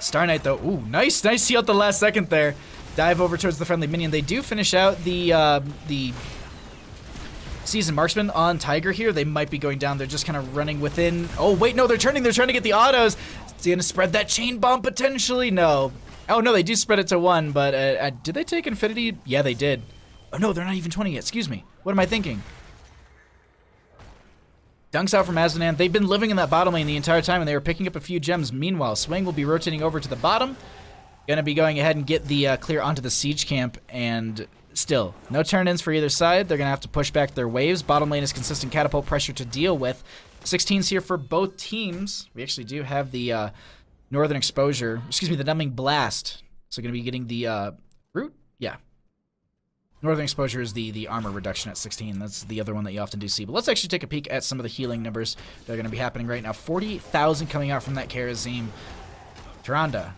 Star Knight, though. Ooh, nice heal at the last second there. Dive over towards the friendly minion. They do finish out the Seasoned Marksman on Tiger here. They might be going down. They're just kind of running within. Oh, wait, no, they're turning. They're trying to get the autos. Is he going to spread that chain bomb potentially? No. Oh, no, they do spread it to 1, but did they take Infinity? Yeah, they did. Oh, no, they're not even 20 yet. Excuse me. What am I thinking? Dunks out from Azmodan. They've been living in that bottom lane the entire time, and they were picking up a few gems. Meanwhile, Swing will be rotating over to the bottom. Gonna be going ahead and get the clear onto the siege camp, and still, no turn-ins for either side. They're gonna have to push back their waves. Bottom lane is consistent catapult pressure to deal with. 16s here for both teams. We actually do have the Northern Exposure, excuse me, the Numbing Blast. So gonna be getting the root? Yeah. Northern Exposure is the armor reduction at 16. That's the other one that you often do see. But let's actually take a peek at some of the healing numbers that are going to be happening right now. 40,000 coming out from that Karazim. Tyrande,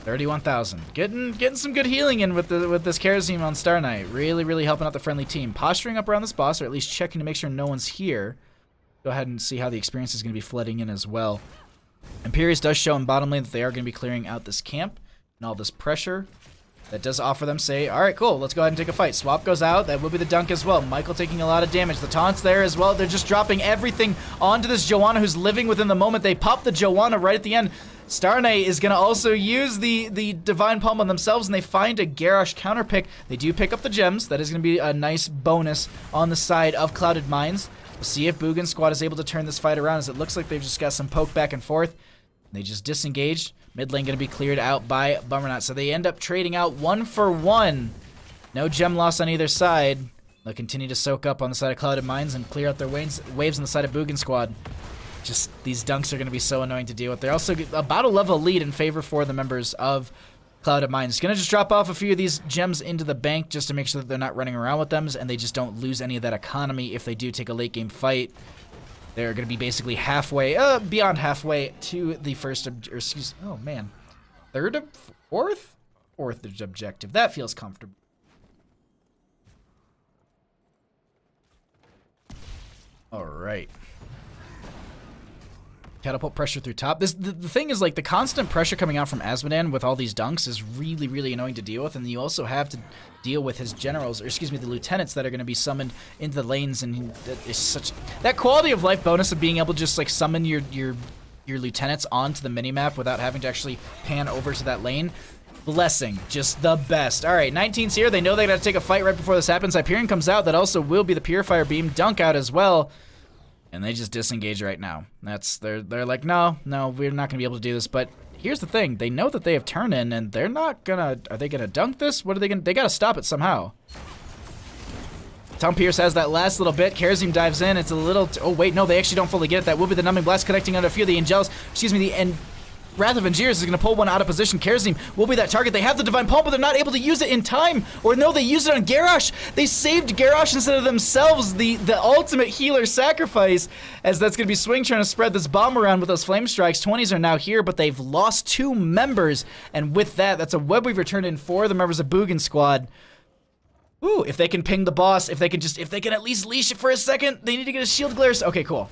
31,000. Getting some good healing in with this Karazim on Star Knight. Really helping out the friendly team. Posturing up around this boss, or at least checking to make sure no one's here. Go ahead and see how the experience is going to be flooding in as well. Imperius does show in bottom lane that they are going to be clearing out this camp and all this pressure. That does offer them, say, all right, cool, let's go ahead and take a fight. Swap goes out. That will be the dunk as well. Michael taking a lot of damage. The taunt's there as well. They're just dropping everything onto this Joanna who's living within the moment. They pop the Joanna right at the end. Star Knight is going to also use the Divine Palm on themselves, and they find a Garrosh counter pick. They do pick up the gems. That is going to be a nice bonus on the side of Clouded Mines. We'll see if Boogan squad is able to turn this fight around, as it looks like they've just got some poke back and forth. They just disengaged. Mid lane going to be cleared out by Bummernot. So they end up trading out 1 for 1. No gem loss on either side. They'll continue to soak up on the side of Clouded Mines and clear out their waves on the side of Boogan squad. Just these dunks are going to be so annoying to deal with. They're also about a level lead in favor for the members of Clouded Mines. Going to just drop off a few of these gems into the bank just to make sure that they're not running around with them and they just don't lose any of that economy if they do take a late game fight. They're going to be basically halfway, beyond halfway to the first, fourth objective. That feels comfortable. All right. Catapult pressure through top. The thing is, like, the constant pressure coming out from Azmodan with all these dunks is really annoying to deal with, and you also have to deal with his generals, or excuse me, the lieutenants that are going to be summoned into the lanes, and it's such that quality of life bonus of being able to just like summon your lieutenants onto the minimap without having to actually pan over to that lane. Blessing, just the best. All right, 19's here. They know they got to take a fight right before this happens. Hyperion comes out. That also will be the Purifier Beam. Dunk out as well. And they just disengage right now. They're like, no, we're not gonna be able to do this. But here's the thing: they know that they have turn in, and they're not gonna. Are they gonna dunk this? What are they gonna? They gotta stop it somehow. Tom Pierce has that last little bit. Karazim dives in. It's a little. Oh wait, no, they actually don't fully get it. That will be the Numbing Blast connecting on a few of the Angels. Excuse me, the Wrath of Angiers is going to pull one out of position. Karazim will be that target. They have the Divine Palm, but they're not able to use it in time. Or no, they used it on Garrosh. They saved Garrosh instead of themselves. The ultimate healer sacrifice, as that's going to be Swing trying to spread this bomb around with those flame strikes. 20s are now here, but they've lost 2 members. And with that, that's a web we've returned in for the members of Boogan squad. Ooh, if they can ping the boss, if they can at least leash it for a second, they need to get a shield glares. Okay, cool.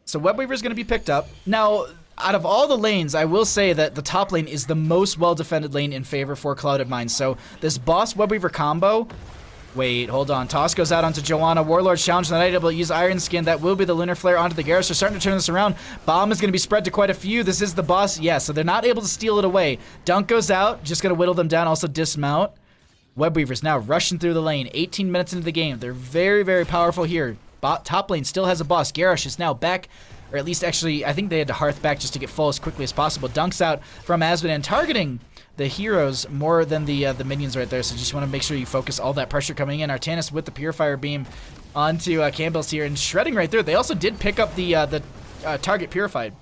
So Webweaver is going to be picked up. Now, out of all the lanes, I will say that the top lane is the most well-defended lane in favor for Clouded Mines. So this boss Webweaver combo... Wait, hold on. Toss goes out onto Joanna. Warlord's challenge, not able to use Iron Skin. That will be the Lunar Flare onto the Garrus. They're starting to turn this around. Bomb is going to be spread to quite a few. This is the boss. Yeah, so they're not able to steal it away. Dunk goes out. Just going to whittle them down. Also dismount. Webweaver's now rushing through the lane. 18 minutes into the game. They're very powerful here. Top lane still has a boss. Garrosh is now back, or at least actually, I think they had to hearth back just to get full as quickly as possible. Dunks out from Azmodan, targeting the heroes more than the minions right there. So just want to make sure you focus all that pressure coming in. Artanis with the Purifier Beam onto Campbell's here and shredding right there. They also did pick up the target Purified.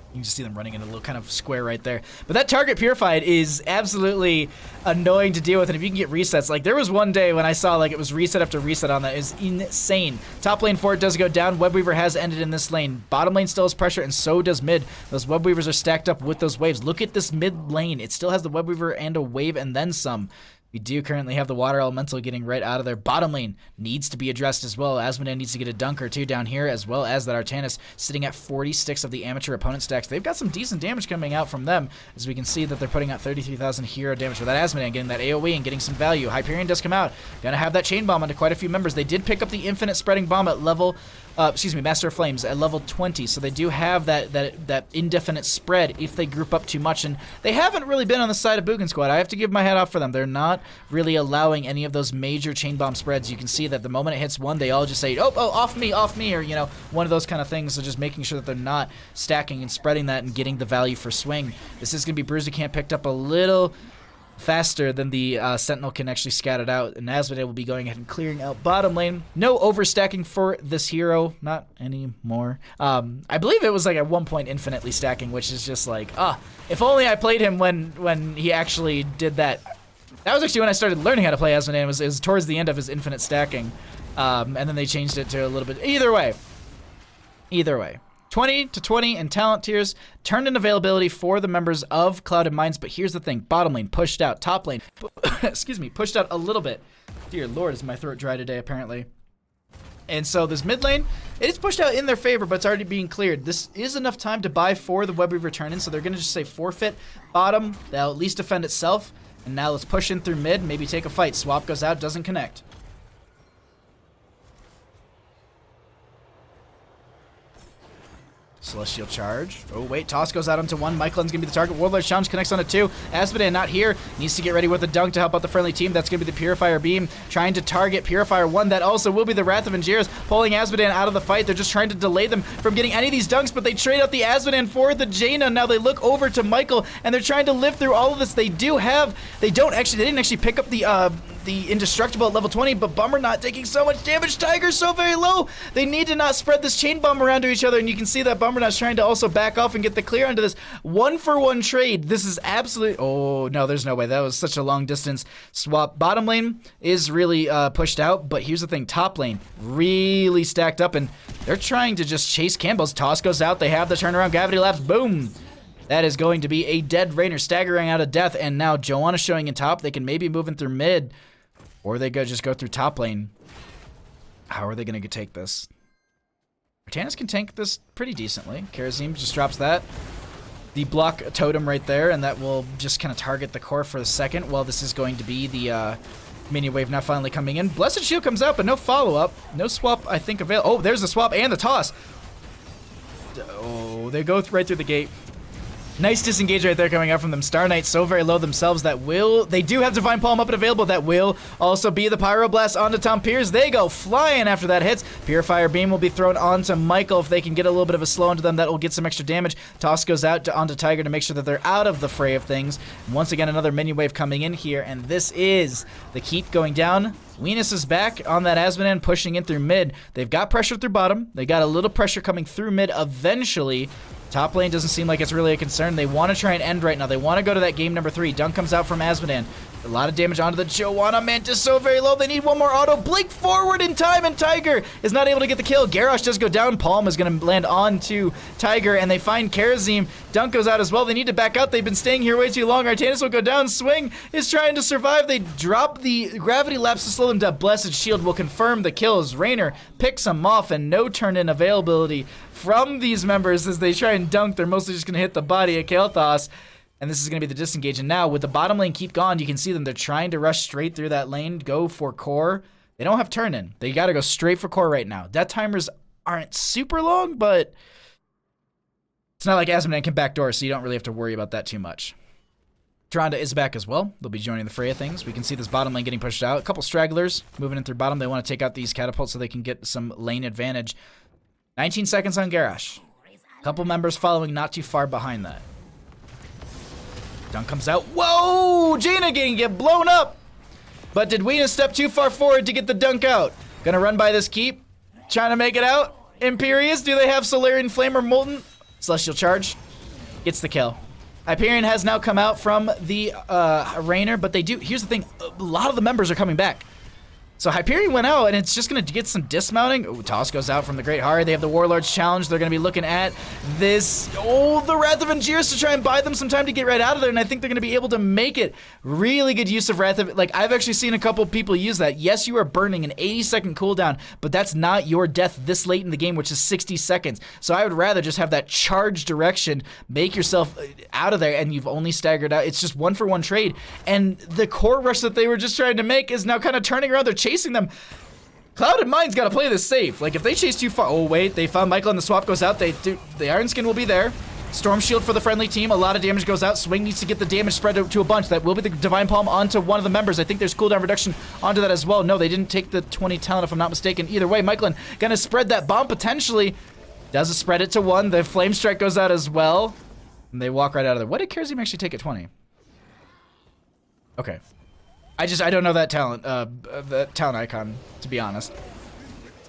You can just see them running in a little kind of square right there. But that target Purified is absolutely annoying to deal with. And if you can get resets, like there was one day when I saw like it was reset after reset on that. It was insane. Top lane for it does go down. Webweaver has ended in this lane. Bottom lane still has pressure, and so does mid. Those Webweavers are stacked up with those waves. Look at this mid lane. It still has the Webweaver and a wave and then some. We do currently have the Water Elemental getting right out of their bottom lane. Needs to be addressed as well. Asmodan needs to get a dunk or two down here, as well as that Artanis sitting at 40 sticks of the amateur opponent stacks. They've got some decent damage coming out from them, as we can see that they're putting out 33,000 hero damage for that Asmodan, getting that AoE and getting some value. Hyperion does come out. Gonna have that chain bomb onto quite a few members. They did pick up the infinite spreading bomb at level, Master of Flames at level 20, so they do have that indefinite spread if they group up too much, and they haven't really been on the side of Boogan squad. I have to give my hat off for them. They're not really allowing any of those major chain bomb spreads. You can see that the moment it hits one, they all just say, oh, off me, or, you know, one of those kind of things. So just making sure that they're not stacking and spreading that and getting the value for swing. This is going to be Bruisecamp picked up a little faster than the Sentinel can actually scat it out, and Asmodan will be going ahead and clearing out bottom lane. No overstacking for this hero, not anymore. I believe it was like at one point infinitely stacking, which is just like, if only I played him when he actually did that. That was actually when I started learning how to play Asmodan. It was towards the end of his infinite stacking, and then they changed it to a little bit. Either way. 20 to 20 in talent tiers, turned in availability for the members of Clouded Minds, but here's the thing. Bottom lane pushed out, top lane, excuse me, pushed out a little bit. Dear Lord, is my throat dry today, apparently. And so this mid lane, it is pushed out in their favor, but it's already being cleared. This is enough time to buy for the Web Weaver turn-in, so they're going to just say forfeit bottom. They'll at least defend itself. And now let's push in through mid, maybe take a fight. Swap goes out, doesn't connect. Celestial Charge. Oh, wait. Toss goes out onto one. Myclan's going to be the target. Warlord's Challenge connects onto two. Asmodan not here. Needs to get ready with a dunk to help out the friendly team. That's going to be the Purifier Beam. Trying to target Purifier 1. That also will be the Wrath of Angiers, pulling Asmodan out of the fight. They're just trying to delay them from getting any of these dunks, but they trade out the Asmodan for the Jaina. Now they look over to Michael, and they're trying to live through all of this. They didn't actually pick up the Indestructible at level 20, but Bummer not taking so much damage. Tiger's so very low. They need to not spread this chain bomb around to each other, and you can see that Bummer not's trying to also back off and get the clear onto this one-for-one trade. This is absolutely... Oh, no, there's no way. That was such a long distance swap. Bottom lane is really pushed out, but here's the thing. Top lane really stacked up, and they're trying to just chase Campbell's. Toss goes out. They have the turnaround. Gravity Lapse. Boom. That is going to be a dead Rainer, staggering out of death, and now Joanna showing in top. They can maybe move in through mid, or they just go through top lane. How are they going to take this? Artanis can tank this pretty decently. Karazim just drops that. The block totem right there, and that will just kind of target the core for a second while this is going to be the minion wave now finally coming in. Blessed Shield comes out, but no follow-up. No swap, I think, available. Oh, there's the swap and the toss. Oh, they go right through the gate. Nice disengage right there coming out from them. Star Knight so very low themselves that they do have Divine Palm up and available. That will also be the Pyroblast onto Tom Pierce. They go flying after that hits. Purifier Beam will be thrown onto Michael. If they can get a little bit of a slow onto them, that will get some extra damage. Toss goes out onto Tiger to make sure that they're out of the fray of things. And once again, another minion wave coming in here, and this is the keep going down. Venus is back on that Asmodan, pushing in through mid. They've got pressure through bottom. They got a little pressure coming through mid eventually. Top lane doesn't seem like it's really a concern. They want to try and end right now. They want to go to that game number 3. Dunk comes out from Asmodan. A lot of damage onto the Joanna. Mantis so very low. They need one more auto. Blink forward in time, and Tiger is not able to get the kill. Garrosh does go down. Palm is going to land onto Tiger, and they find Karazim. Dunk goes out as well. They need to back out. They've been staying here way too long. Artanis will go down. Swing is trying to survive. They drop the Gravity Lapse to slow them down. Blessed Shield will confirm the kills. Rainer picks them off, and no turn-in availability from these members as they try and dunk. They're mostly just going to hit the body of Kael'thas. And this is going to be the disengage. And now with the bottom lane keep gone, you can see them. They're trying to rush straight through that lane, go for core. They don't have turn-in. They got to go straight for core right now. Death timers aren't super long, but it's not like Asmodan can backdoor, so you don't really have to worry about that too much. Tyrande is back as well. They'll be joining the fray of things. We can see this bottom lane getting pushed out. A couple stragglers moving in through bottom. They want to take out these catapults so they can get some lane advantage. 19 seconds on Garrosh. A couple members following not too far behind that. Dunk comes out. Whoa! Jaina getting blown up! But did Weena step too far forward to get the dunk out? Gonna run by this keep. Trying to make it out. Imperious, do they have Solarian Flame or Molten? Celestial Charge. Gets the kill. Hyperion has now come out from the Rainer, but they do... Here's the thing. A lot of the members are coming back. So Hyperion went out, and it's just going to get some dismounting. Ooh, toss goes out from the Great Heart. They have the Warlord's Challenge. They're going to be looking at this. Oh, the Wrath of Angiers to try and buy them some time to get right out of there, and I think they're going to be able to make it. Really good use of Wrath of... Like, I've actually seen a couple people use that. Yes, you are burning an 80-second cooldown, but that's not your death this late in the game, which is 60 seconds. So I would rather just have that charge direction, make yourself out of there, and you've only staggered out. It's just one-for-one trade, and the core rush that they were just trying to make is now kind of turning around. They're chasing them. Clouded Mind's got to play this safe. Like, if they chase too far... Oh, wait, they found Michael and the swap goes out. The Iron Skin will be there. Storm Shield for the friendly team. A lot of damage goes out. Swing needs to get the damage spread to a bunch. That will be the Divine Palm onto one of the members. I think there's cooldown reduction onto that as well. No, they didn't take the 20 talent, if I'm not mistaken. Either way, Michaelin gonna spread that bomb potentially. Does it spread it to 1. The Flame Strike goes out as well. And they walk right out of there. What did Kerazim actually take at 20? Okay. I don't know that talent icon, to be honest.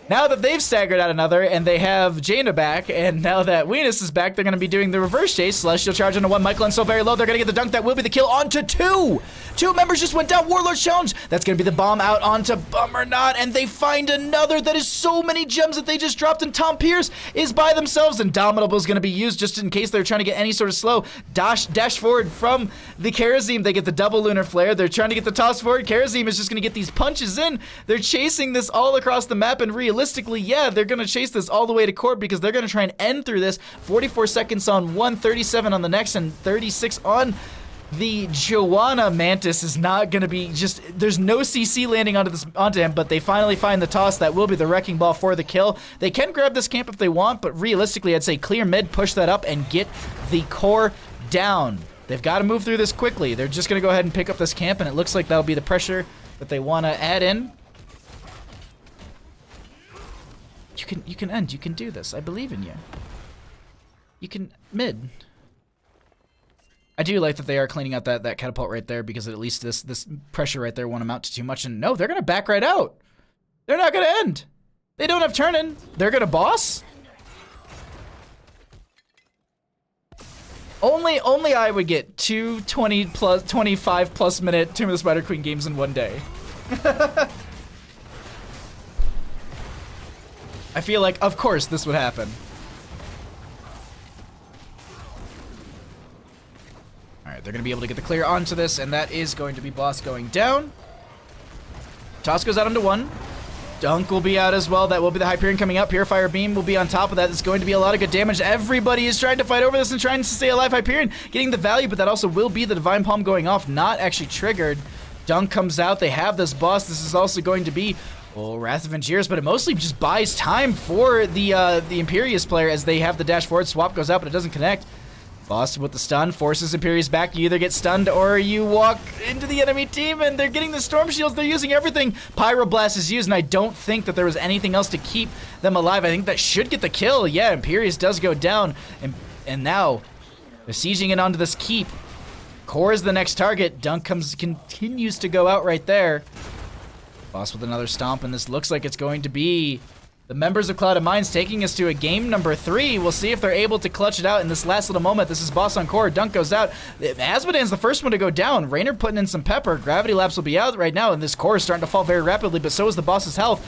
Now that they've staggered out another, and they have Jaina back, and now that Venus is back, they're going to be doing the reverse chase. Celestial Charge onto 1, Michael, and so very low. They're going to get the dunk. That will be the kill onto 2. 2 members just went down. Warlord's Challenge. That's going to be the bomb out onto Bummernot, and they find another. That is so many gems that they just dropped, and Tom Pierce is by themselves. Indomitable is going to be used just in case they're trying to get any sort of slow. Dash forward from the Kerazim. They get the double Lunar Flare. They're trying to get the toss forward. Kerazim is just going to get these punches in. They're chasing this all across the map, and realistically, yeah, they're going to chase this all the way to core because they're going to try and end through this. 44 seconds on one, 37 on the next, and 36 on the Joanna. Mantis is not going to be just... There's no CC landing onto him, but they finally find the toss. That will be the Wrecking Ball for the kill. They can grab this camp if they want, but realistically, I'd say clear mid, push that up, and get the core down. They've got to move through this quickly. They're just going to go ahead and pick up this camp, and it looks like that'll be the pressure that they want to add in. You can end. You can do this. I believe in you. You can mid. I do like that they are cleaning out that catapult right there because at least this pressure right there won't amount to too much. And no, they're gonna back right out. They're not gonna end. They don't have turn-in. They're gonna boss. Only I would get 2 25 plus minute Tomb of the Spider Queen games in one day. I feel like, of course, this would happen. Alright, they're going to be able to get the clear onto this, and that is going to be boss going down. Toss goes out onto 1. Dunk will be out as well. That will be the Hyperion coming up. Purifier Beam will be on top of that. It's going to be a lot of good damage. Everybody is trying to fight over this and trying to stay alive. Hyperion getting the value, but that also will be the Divine Palm going off, not actually triggered. Dunk comes out. They have this boss. This is also going to be... Oh, Wrath of Angiers, but it mostly just buys time for the Imperius player as they have the dash forward. Swap goes out, but it doesn't connect. Boss with the stun forces Imperius back. You either get stunned or you walk into the enemy team, and they're getting the Storm Shields. They're using everything. Pyroblast is used, and I don't think that there was anything else to keep them alive. I think that should get the kill. Yeah, Imperius does go down, and now they're sieging it onto this keep. Core is the next target. Dunk continues to go out right there. Boss with another stomp, and this looks like it's going to be the members of Clouded Minds taking us to a game number 3. We'll see if they're able to clutch it out in this last little moment. This is boss on core. Dunk goes out. Asmodan's the first one to go down. Raynor putting in some pepper. Gravity Lapse will be out right now, and this core is starting to fall very rapidly, but so is the boss's health.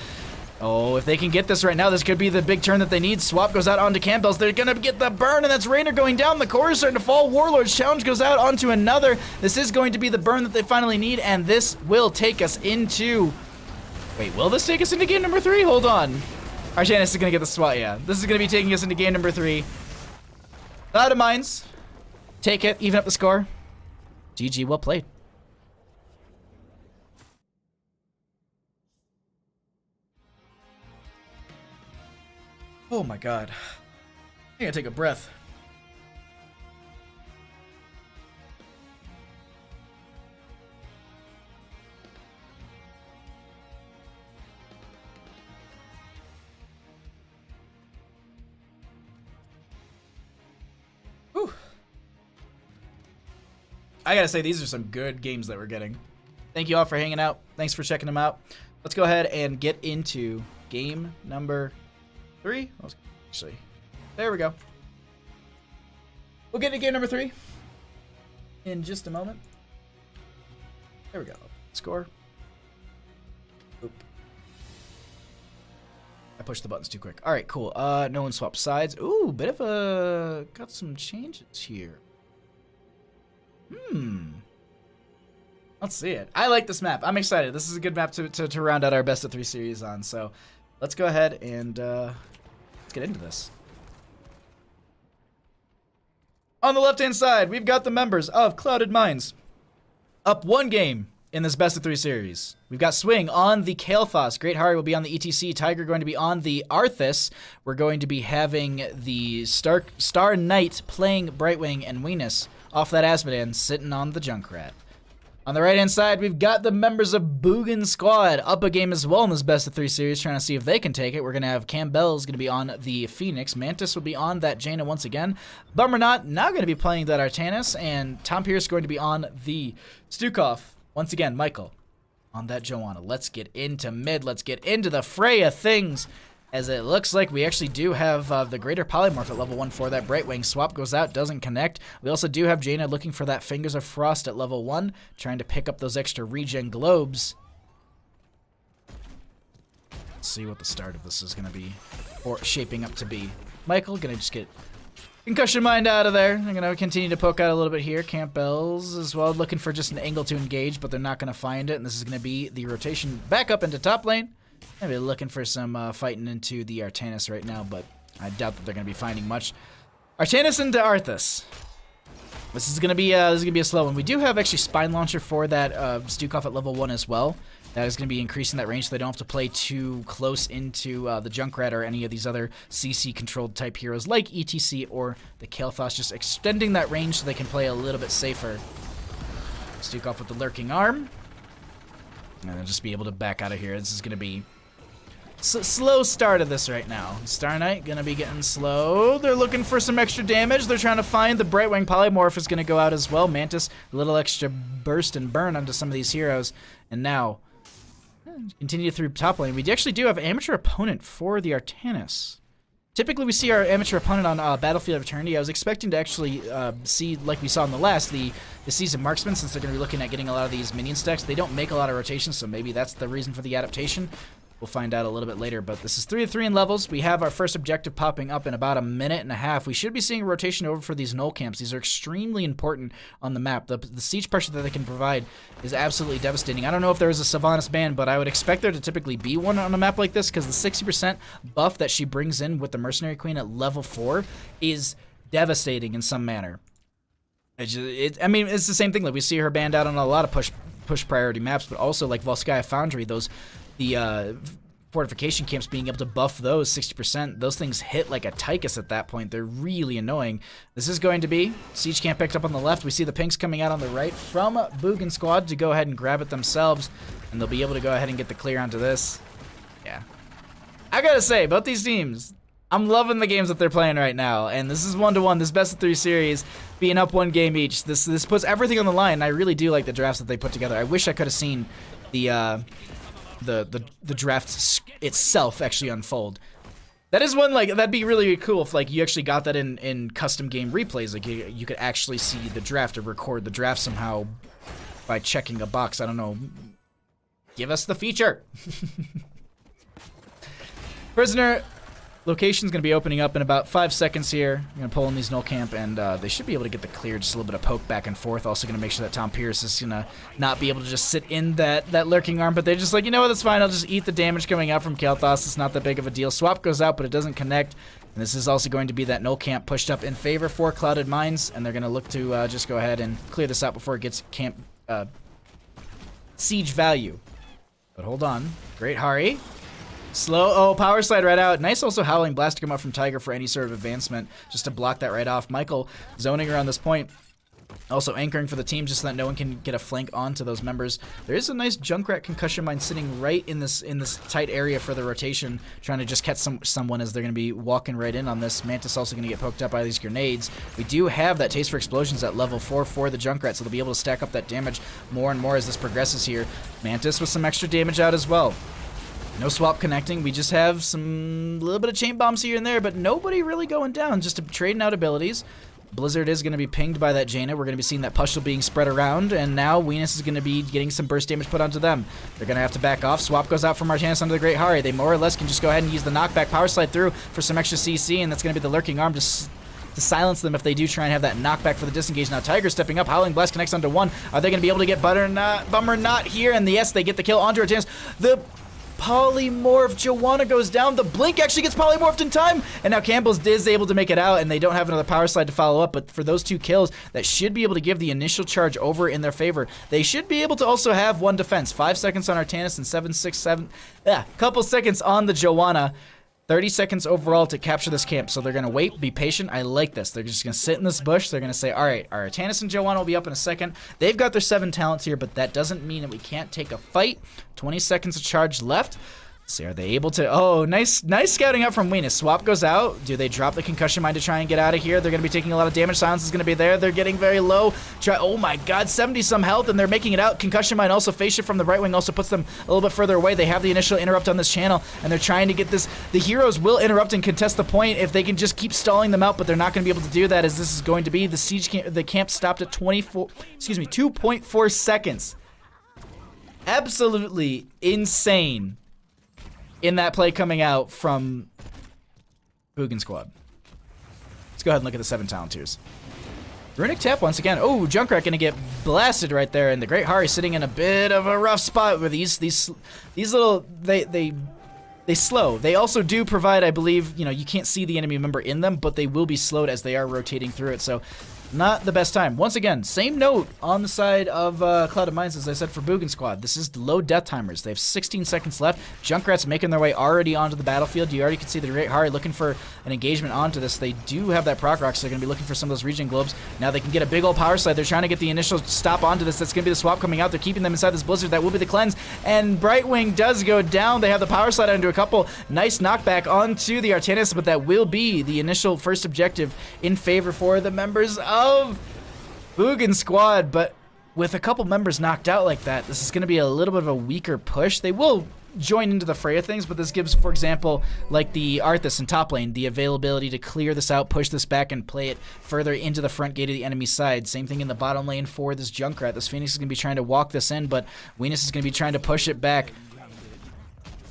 Oh, if they can get this right now, this could be the big turn that they need. Swap goes out onto Campbell's. They're going to get the burn, and that's Raynor going down. The core is starting to fall. Warlord's Challenge goes out onto another. This is going to be the burn that they finally need, and this will take us into... Wait, will this take us into game number 3? Hold on. Archanis is going to get the swat, yeah. This is going to be taking us into game number 3. Clouded Minds. Take it, even up the score. GG, well played. Oh my god. I gotta take a breath. Whew. I gotta say, these are some good games that we're getting. Thank you all for hanging out. Thanks for checking them out. Let's go ahead and get into game number 3. Actually, there we go. We'll get into game number 3 in just a moment. There we go. Score. Oop. I pushed the buttons too quick. All right, cool. No one swapped sides. Ooh, bit of a... Got some changes here. Let's see it. I like this map. I'm excited. This is a good map to round out our best of 3 series on. So let's go ahead and let's get into this. On the left-hand side, we've got the members of Clouded Minds. Up 1 game in this best of 3 series. We've got Swing on the Kael'thas. Great Hari will be on the ETC. Tiger going to be on the Arthas. We're going to be having the Star Knight playing Brightwing, and Venus off that Asmodan sitting on the Junkrat. On the right-hand side, we've got the members of Boogan Squad up a game as well in this best of 3 series, trying to see if they can take it. We're going to have Campbell's going to be on the Phoenix. Mantis will be on that Jaina once again. Bummer now going to be playing that Artanis, and Tom Pierce going to be on the Stukov. Once again, Michael on that Joanna. Let's get into mid. Let's get into the fray of things, as it looks like we actually do have the Greater Polymorph at level 1 for that Brightwing. Swap goes out, doesn't connect. We also do have Jaina looking for that Fingers of Frost at level 1, trying to pick up those extra regen globes. Let's see what the start of this is going to be, or shaping up to be. Michael, going to just get Concussion Mind out of there. I'm going to continue to poke out a little bit here. Campbell's as well, looking for just an angle to engage, but they're not going to find it, and this is going to be the rotation back up into top lane. Maybe looking for some fighting into the Artanis right now, but I doubt that they're going to be finding much. Artanis into Arthas. This is going to be a slow one. We do have actually Spine Launcher for that Stukov at level 1 as well. That is going to be increasing that range, so they don't have to play too close into the Junkrat or any of these other CC-controlled type heroes like ETC or the Kael'thas, just extending that range so they can play a little bit safer. Stukov with the Lurking Arm. And then just be able to back out of here. This is going to be slow start of this right now. Star Knight going to be getting slow. They're looking for some extra damage. They're trying to find the Brightwing Polymorph is going to go out as well. Mantis, a little extra burst and burn onto some of these heroes. And now, continue through top lane. We actually do have Amateur Opponent for the Artanis. Typically, we see our Amateur Opponent on Battlefield of Eternity. I was expecting to actually see, like we saw in the last, the Seasoned Marksman, since they're going to be looking at getting a lot of these minion stacks. They don't make a lot of rotations, so maybe that's the reason for the adaptation. We'll find out a little bit later, but this is 3-3 in levels. We have our first objective popping up in about a minute and a half. We should be seeing a rotation over for these null camps. These are extremely important on the map. The siege pressure that they can provide is absolutely devastating. I don't know if there is a Sylvanas ban, but I would expect there to typically be one on a map like this, because the 60% buff that she brings in with the Mercenary Queen at level 4 is devastating in some manner. I mean, it's the same thing. Like, we see her banned out on a lot of push priority maps, but also like Volskaya Foundry, the fortification camps, being able to buff those 60%, those things hit like a Tychus at that point. They're really annoying. This is going to be siege camp picked up on the left. We see the pinks coming out on the right from Boogan Squad to go ahead and grab it themselves, and they'll be able to go ahead and get the clear onto this. Yeah, I gotta say about these teams, I'm loving the games that they're playing right now, and this is 1-1. This best of 3 series being up 1 game each. This puts everything on the line. And I really do like the drafts that they put together. I wish I could have seen the draft itself actually unfold. That is one, like, that'd be really cool if, like, you actually got that in custom game replays. Like, you could actually see the draft or record the draft somehow by checking a box. I don't know. Give us the feature. Prisoner location's going to be opening up in about 5 seconds here. I'm going to pull in these null camp, and they should be able to get the clear, just a little bit of poke back and forth. Also going to make sure that Tom Pierce is going to not be able to just sit in that Lurking Arm, but they're just like, you know what, that's fine. I'll just eat the damage coming out from Kael'thas. It's not that big of a deal. Swap goes out, but it doesn't connect. And this is also going to be that null camp pushed up in favor for Clouded Minds, and they're going to look to just go ahead and clear this out before it gets camp siege value. But hold on. Great Hari. Slow, power slide right out. Nice also Howling Blast to come up from Tiger for any sort of advancement, just to block that right off. Michael zoning around this point. Also anchoring for the team just so that no one can get a flank onto those members. There is a nice Junkrat Concussion Mine sitting right in this tight area for the rotation, trying to just catch someone as they're going to be walking right in on this. Mantis also going to get poked up by these grenades. We do have that Taste for Explosions at level 4 for the Junkrat, so they'll be able to stack up that damage more and more as this progresses here. Mantis with some extra damage out as well. No swap connecting. We just have some little bit of chain bombs here and there, but nobody really going down. Just trading out abilities. Blizzard is going to be pinged by that Jaina. We're going to be seeing that Pushel being spread around, and now Venus is going to be getting some burst damage put onto them. They're going to have to back off. Swap goes out from Artanis onto the Great Hari. They more or less can just go ahead and use the knockback power slide through for some extra CC, and that's going to be the Lurking Arm to silence them if they do try and have that knockback for the disengage. Now Tiger stepping up. Howling Blast connects onto one. Are they going to be able to get Bummer not here? And yes, they get the kill onto Artanis. The polymorph Joanna goes down. The blink actually gets polymorphed in time, and now Campbell's is able to make it out, and they don't have another power slide to follow up. But for those 2 kills, that should be able to give the initial charge over in their favor. They should be able to also have 1 defense. 5 seconds on Artanis and 7, 6, 7. Couple seconds on the Joanna. 30 seconds overall to capture this camp, so they're going to wait, be patient. I like this. They're just going to sit in this bush. They're going to say, all right, our Artanis and Joanna will be up in a second. They've got their 7 talents here, but that doesn't mean that we can't take a fight. 20 seconds of charge left. See, are they able to... Oh, nice scouting out from Venus. Swap goes out. Do they drop the concussion mine to try and get out of here? They're going to be taking a lot of damage. Silence is going to be there. They're getting very low. Oh my god, 70-some health, and they're making it out. Concussion mine also face shift from the right wing also puts them a little bit further away. They have the initial interrupt on this channel, and they're trying to get this... The heroes will interrupt and contest the point if they can just keep stalling them out, but they're not going to be able to do that, as this is going to be the siege camp. The camp stopped at 2.4 seconds. Absolutely insane in that play coming out from Boogan squad. Let's go ahead and look at the 7 talent tiers. Runic tap once again. Oh, Junkrat gonna get blasted right there, and the Great Hari sitting in a bit of a rough spot where these little they slow. They also do provide, I believe, you know, you can't see the enemy member in them, but they will be slowed as they are rotating through it. So not the best time. Once again, same note on the side of Clouded Mines as I said for Boogan Squad. This is low death timers. They have 16 seconds left. Junkrat's making their way already onto the battlefield. You already can see the Great Hari looking for an engagement onto this. They do have that proc rock, so they're going to be looking for some of those regen globes. Now they can get a big old power slide. They're trying to get the initial stop onto this. That's going to be the swap coming out. They're keeping them inside this blizzard. That will be the cleanse. And Brightwing does go down. They have the power slide onto a couple. Nice knockback onto the Artanis, but that will be the initial first objective in favor for the members of Boogan Squad. But with a couple members knocked out like that, this is going to be a little bit of a weaker push. They will join into the fray of things, but this gives, for example, like the Arthas in top lane, the availability to clear this out, push this back, and play it further into the front gate of the enemy side. Same thing in the bottom lane for this Junkrat. This Phoenix is going to be trying to walk this in, but Venus is going to be trying to push it back.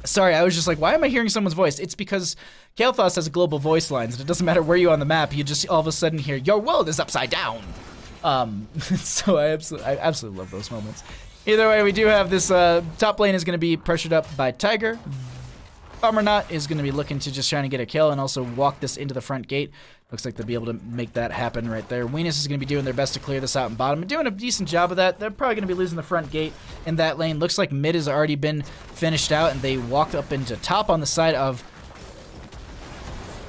Sorry, I was just like, why am I hearing someone's voice? It's because Kael'thas has global voice lines, and it doesn't matter where you are on the map, you just all of a sudden hear, your world is upside down. So I absolutely love those moments. Either way, we do have this top lane is going to be pressured up by Tiger. Bummer is going to be looking to just trying to get a kill and also walk this into the front gate. Looks like they'll be able to make that happen right there. Venus is going to be doing their best to clear this out in bottom and doing a decent job of that. They're probably going to be losing the front gate in that lane. Looks like mid has already been finished out, and they walked up into top on the side of...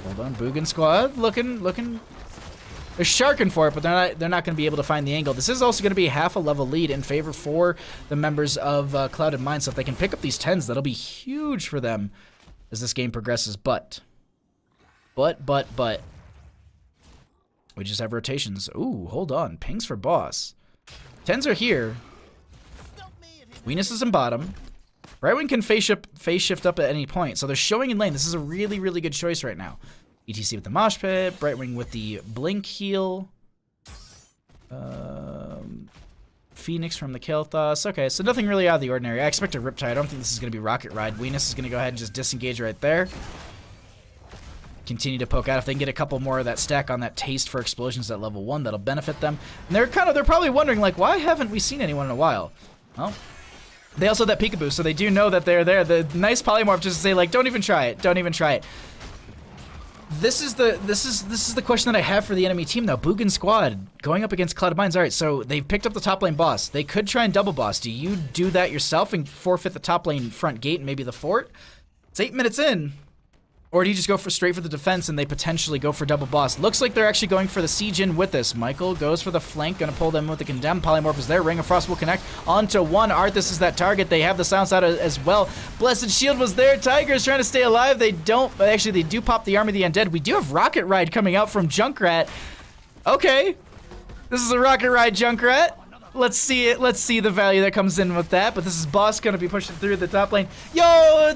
Hold on, Boogan Squad looking... They're sharking for it, but they're not going to be able to find the angle. This is also going to be half a level lead in favor for the members of Clouded Mines. So if they can pick up these 10s, that'll be huge for them as this game progresses. But. We just have rotations. Ooh, hold on. Pings for boss. 10s are here. Venus is in bottom. Brightwing can phase shift up at any point. So they're showing in lane. This is a really, really good choice right now. ETC with the Mosh Pit, Brightwing with the Blink heal, Phoenix from the Kael'thas. Okay, so nothing really out of the ordinary. I expect a Riptide. I don't think this is going to be Rocket Ride. Venus is going to go ahead and just disengage right there. Continue to poke out. If they can get a couple more of that stack on that taste for explosions at level 1, that'll benefit them. And they're probably wondering, like, why haven't we seen anyone in a while? Well, they also have that peekaboo, so they do know that they're there. The nice polymorph just to say, like, don't even try it. Don't even try it. This is the question that I have for the enemy team, though. Boogan Squad going up against Clouded Mines. All right, so they've picked up the top lane boss. They could try and double boss. Do you do that yourself and forfeit the top lane front gate and maybe the fort? It's 8 minutes in. Or do you just go straight for the defense and they potentially go for double boss? Looks like they're actually going for the siege in with this. Michael goes for the flank, gonna pull them with the condemned. Polymorph is there. Ring of Frost will connect onto one. Arthas is that target. They have the silence out as well. Blessed Shield was there. Tiger's trying to stay alive. They don't, but actually they do pop the Army of the Undead. We do have Rocket Ride coming out from Junkrat. Okay, this is a Rocket Ride Junkrat. Let's see it. Let's see the value that comes in with that. But this is Boss going to be pushing through the top lane. Yo,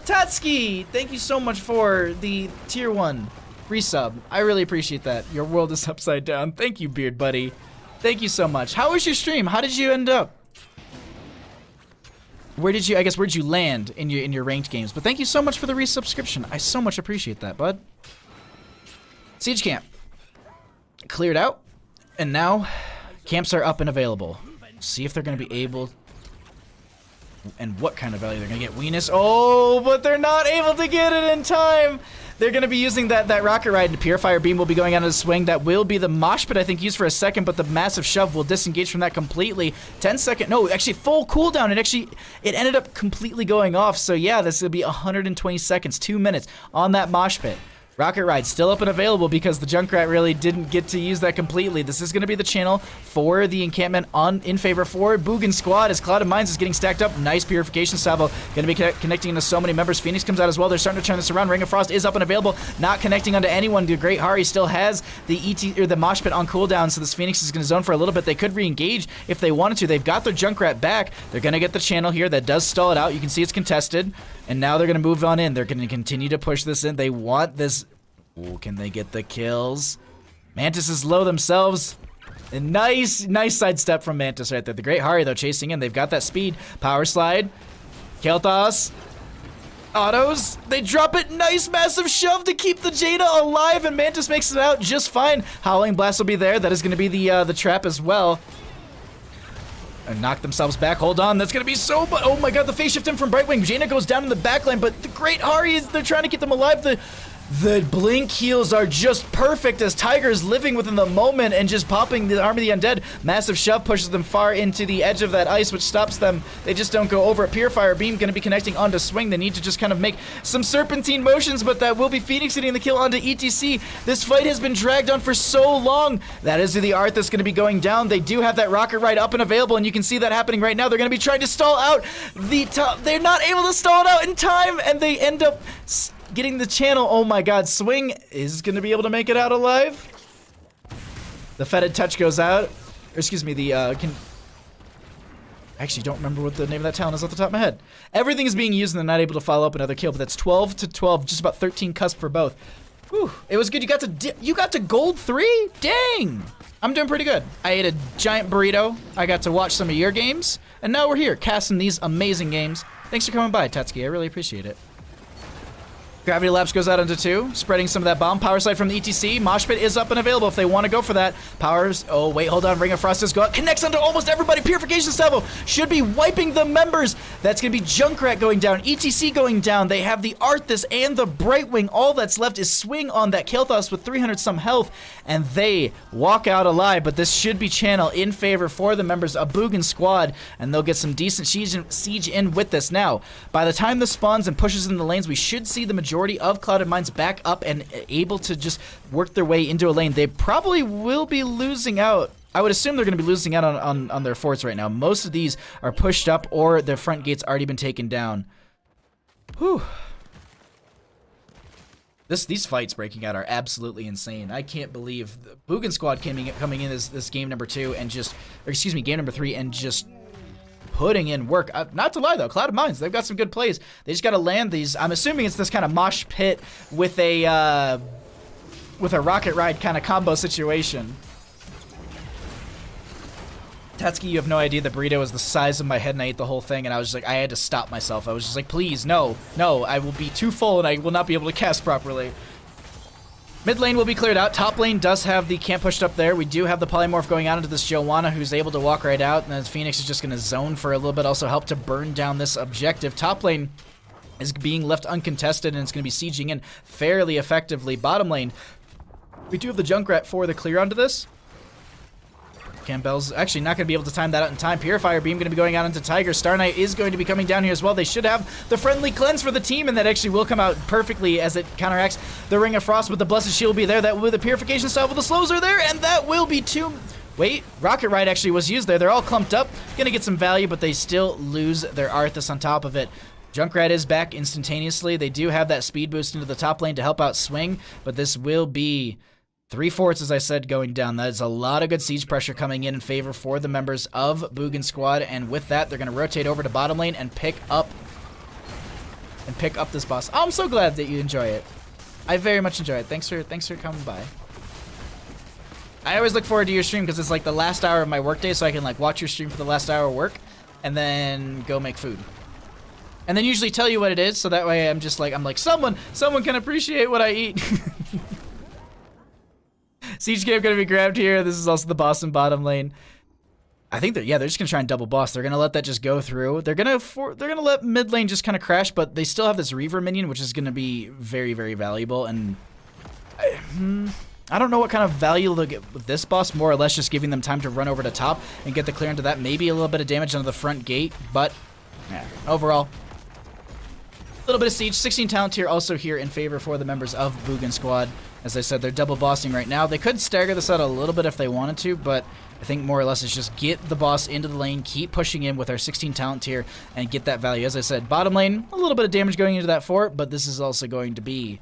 Tatsuki! Thank you so much for the tier 1. resub. I really appreciate that. Your world is upside down. Thank you, Beard Buddy. Thank you so much. How was your stream? How did you end up? Where'd you land in your ranked games? But thank you so much for the resubscription. I so much appreciate that, bud. Siege camp. Cleared out. And now, camps are up and available. See if they're going to be able... And what kind of value they're going to get. Weenus. Oh, but they're not able to get it in time. They're going to be using that rocket ride. And Purifier Beam will be going out of the swing. That will be the mosh pit, I think, used for a second. But the massive shove will disengage from that completely. 10-second. No, actually, full cooldown. It ended up completely going off. So, yeah, this will be 120 seconds, 2 minutes on that mosh pit. Rocket Ride still up and available because the Junkrat really didn't get to use that completely. This is going to be the channel for the encampment in favor for Boogan Squad as Clouded Mines is getting stacked up. Nice Purification Salvo. Going to be connecting into so many members. Phoenix comes out as well. They're starting to turn this around. Ring of Frost is up and available. Not connecting onto anyone. The Great Hari still has the Mosh Pit on cooldown, so this Phoenix is going to zone for a little bit. They could re-engage if they wanted to. They've got their Junkrat back. They're going to get the channel here. That does stall it out. You can see it's contested. And now they're going to move on in. They're going to continue to push this in. They want this... Ooh, can they get the kills? Mantis is low themselves. A nice sidestep from Mantis right there. The Great Hari, though, chasing in. They've got that speed. Power slide. Kel'Thas. Autos. They drop it. Nice massive shove to keep the Jada alive, and Mantis makes it out just fine. Howling Blast will be there. That is going to be the trap as well. And knock themselves back. Hold on. That's going to be so... Oh, my God. The phase shift in from Brightwing. Jaina goes down in the backline, but the Great Hari, they're trying to keep them alive. The blink heals are just perfect as Tiger is living within the moment and just popping the Army of the Undead. Massive shove pushes them far into the edge of that ice, which stops them. They just don't go over it. Purifier Beam going to be connecting onto Swing. They need to just kind of make some serpentine motions, but that will be Phoenix getting the kill onto ETC. This fight has been dragged on for so long. That is the art that's going to be going down. They do have that rocket ride up and available, and you can see that happening right now. They're going to be trying to stall out the top. They're not able to stall it out in time, and they end up... getting the channel. Oh my God, Swing is going to be able to make it out alive. The fetid touch goes out. Or excuse me, actually don't remember what the name of that talent is off the top of my head. Everything is being used and they're not able to follow up another kill, but that's 12 to 12, just about 13 cusp for both. Whew, it was good. You got to gold 3? Dang! I'm doing pretty good. I ate a giant burrito. I got to watch some of your games, and now we're here casting these amazing games. Thanks for coming by, Tatsuki. I really appreciate it. Gravity Lapse goes out into 2, spreading some of that bomb. Power slide from the ETC. Mosh Pit is up and available if they want to go for that. Powers. Oh, wait, hold on. Ring of Frost does go out. Connects onto almost everybody. Purification Salvo should be wiping the members. That's going to be Junkrat going down. ETC going down. They have the Arthas and the Brightwing. All that's left is Swing on that Kel'Thas with 300 some health, and they walk out alive. But this should be channel in favor for the members of Boogan Squad, and they'll get some decent siege in with this. Now, by the time this spawns and pushes in the lanes, we should see the majority of Clouded Mines back up and able to just work their way into a lane. They probably will be losing out. I would assume they're going to be losing out on their forts right now. Most of these are pushed up or their front gate's already been taken down. Whew. These fights breaking out are absolutely insane. I can't believe the Boogan Squad coming in this game number 2 and just, or excuse me, game number 3 and just putting in work. Not to lie though, Clouded Mines, they've got some good plays. They just got to land these. I'm assuming it's this kind of mosh pit with a rocket ride kind of combo situation. Tatsuki, you have no idea the burrito was the size of my head and I ate the whole thing and I was just like, I had to stop myself. I was just like, please, no, I will be too full and I will not be able to cast properly. Mid lane will be cleared out. Top lane does have the camp pushed up there. We do have the polymorph going out into this Joanna who's able to walk right out, and then Phoenix is just going to zone for a little bit, also help to burn down this objective. Top lane is being left uncontested, and it's going to be sieging in fairly effectively. Bottom lane, we do have the Junkrat for the clear onto this. Campbell's actually not going to be able to time that out in time. Purifier Beam going to be going out into Tiger. Star Knight is going to be coming down here as well. They should have the friendly cleanse for the team, and that actually will come out perfectly as it counteracts the Ring of Frost, but the Blessed Shield will be there. That will be the Purification Salve. The slows are there, and that will be 2... Wait, Rocket Ride actually was used there. They're all clumped up. Going to get some value, but they still lose their Arthas on top of it. Junkrat is back instantaneously. They do have that speed boost into the top lane to help out Swing, but this will be 3 forts, as I said, going down. That is a lot of good siege pressure coming in favor for the members of Boogan Squad, and with that, they're going to rotate over to bottom lane and pick up this boss. Oh, I'm so glad that you enjoy it. I very much enjoy it. Thanks for coming by. I always look forward to your stream because it's like the last hour of my workday, so I can like watch your stream for the last hour of work and then go make food. And then usually tell you what it is, so that way I'm like someone can appreciate what I eat. Siege camp gonna be grabbed here. This is also the boss in bottom lane. I think they're just gonna try and double boss. They're gonna let that just go through. They're gonna let mid lane just kind of crash, but they still have this Reaver minion, which is gonna be very, very valuable. And I don't know what kind of value they'll get with this boss. More or less just giving them time to run over to top and get the clear into that. Maybe a little bit of damage onto the front gate, but yeah, overall. A little bit of siege. 16 talent tier also here in favor for the members of Boogan squad. As I said, they're double bossing right now. They could stagger this out a little bit if they wanted to, but I think more or less it's just get the boss into the lane, keep pushing in with our 16 talent tier, and get that value. As I said, bottom lane, a little bit of damage going into that fort, but this is also going to be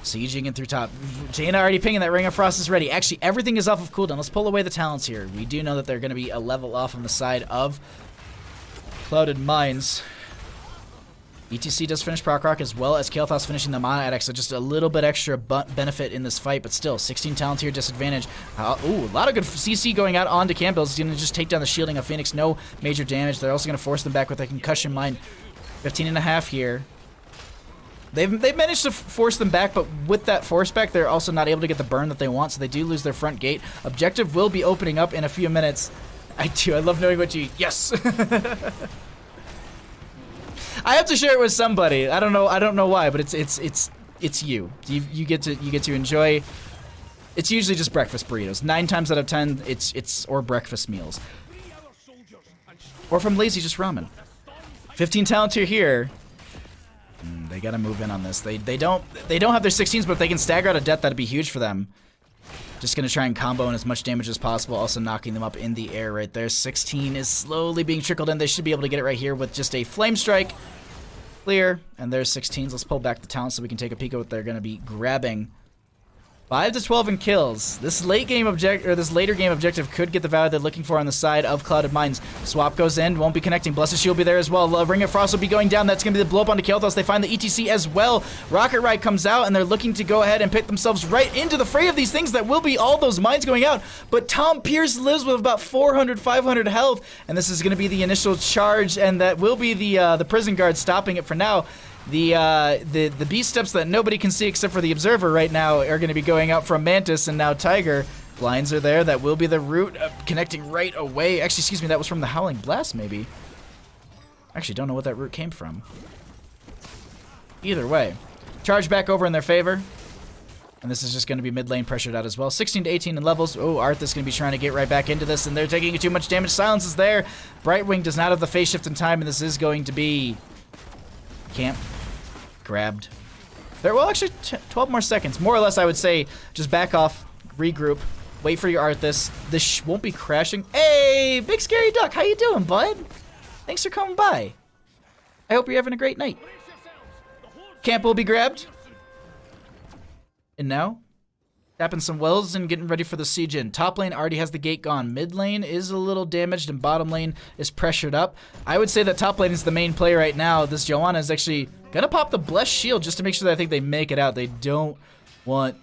sieging in through top. Jaina already pinging that Ring of Frost is ready. Actually, everything is off of cooldown. Let's pull away the talents here. We do know that they're going to be a level off on the side of Clouded Mines. ETC does finish Proc Rock as well as Kael'thas finishing the Mana Addex, so just a little bit extra benefit in this fight, but still, 16 talent tier disadvantage. Ooh, a lot of good CC going out onto Campbell. He's going to just take down the shielding of Phoenix. No major damage. They're also going to force them back with a concussion mine. 15.5 here. They've managed to force them back, but with that force back, they're also not able to get the burn that they want, so they do lose their front gate. Objective will be opening up in a few minutes. I do. I love knowing what you eat. Yes! I have to share it with somebody. I don't know why, but it's you. You get to enjoy. It's usually just breakfast burritos. 9 times out of 10, it's or breakfast meals. Or from lazy, just ramen. 15 talent tier here. They gotta move in on this. They don't have their 16s, but if they can stagger out a death, that'd be huge for them. Just gonna try and combo in as much damage as possible, also knocking them up in the air right there. 16 is slowly being trickled in. They should be able to get it right here with just a Flame Strike. Clear, and there's 16s. Let's pull back the talent so we can take a peek at what they're gonna be grabbing. 5 to 12 in kills. This later game objective could get the value they're looking for on the side of Clouded Mines. Swap goes in, won't be connecting. Blessed Shield will be there as well. Ring of Frost will be going down. That's going to be the blow up onto Kael'thas. They find the ETC as well. Rocket Ride comes out, and they're looking to go ahead and pick themselves right into the fray of these things that will be all those mines going out. But Tom Pierce lives with about 400, 500 health, and this is going to be the initial charge, and that will be the prison guard stopping it for now. The beast steps that nobody can see except for the observer right now are going to be going out from Mantis and now Tiger. Blinds are there. That will be the root connecting right away. Actually, excuse me, that was from the Howling Blast, maybe. Actually, don't know what that root came from. Either way. Charge back over in their favor. And this is just going to be mid lane pressured out as well. 16 to 18 in levels. Oh, Arth is going to be trying to get right back into this, and they're taking too much damage. Silence is there. Brightwing does not have the phase shift in time, and this is going to be camp. Grabbed. Well, actually, 12 more seconds. More or less, I would say, just back off, regroup, wait for your Arthas. This won't be crashing. Hey, Big Scary Duck, how you doing, bud? Thanks for coming by. I hope you're having a great night. Camp will be grabbed. And now, tapping some wells and getting ready for the siege in. Top lane already has the gate gone. Mid lane is a little damaged, and bottom lane is pressured up. I would say that top lane is the main play right now. This Joanna is actually gonna pop the Blessed Shield just to make sure that I think they make it out. They don't want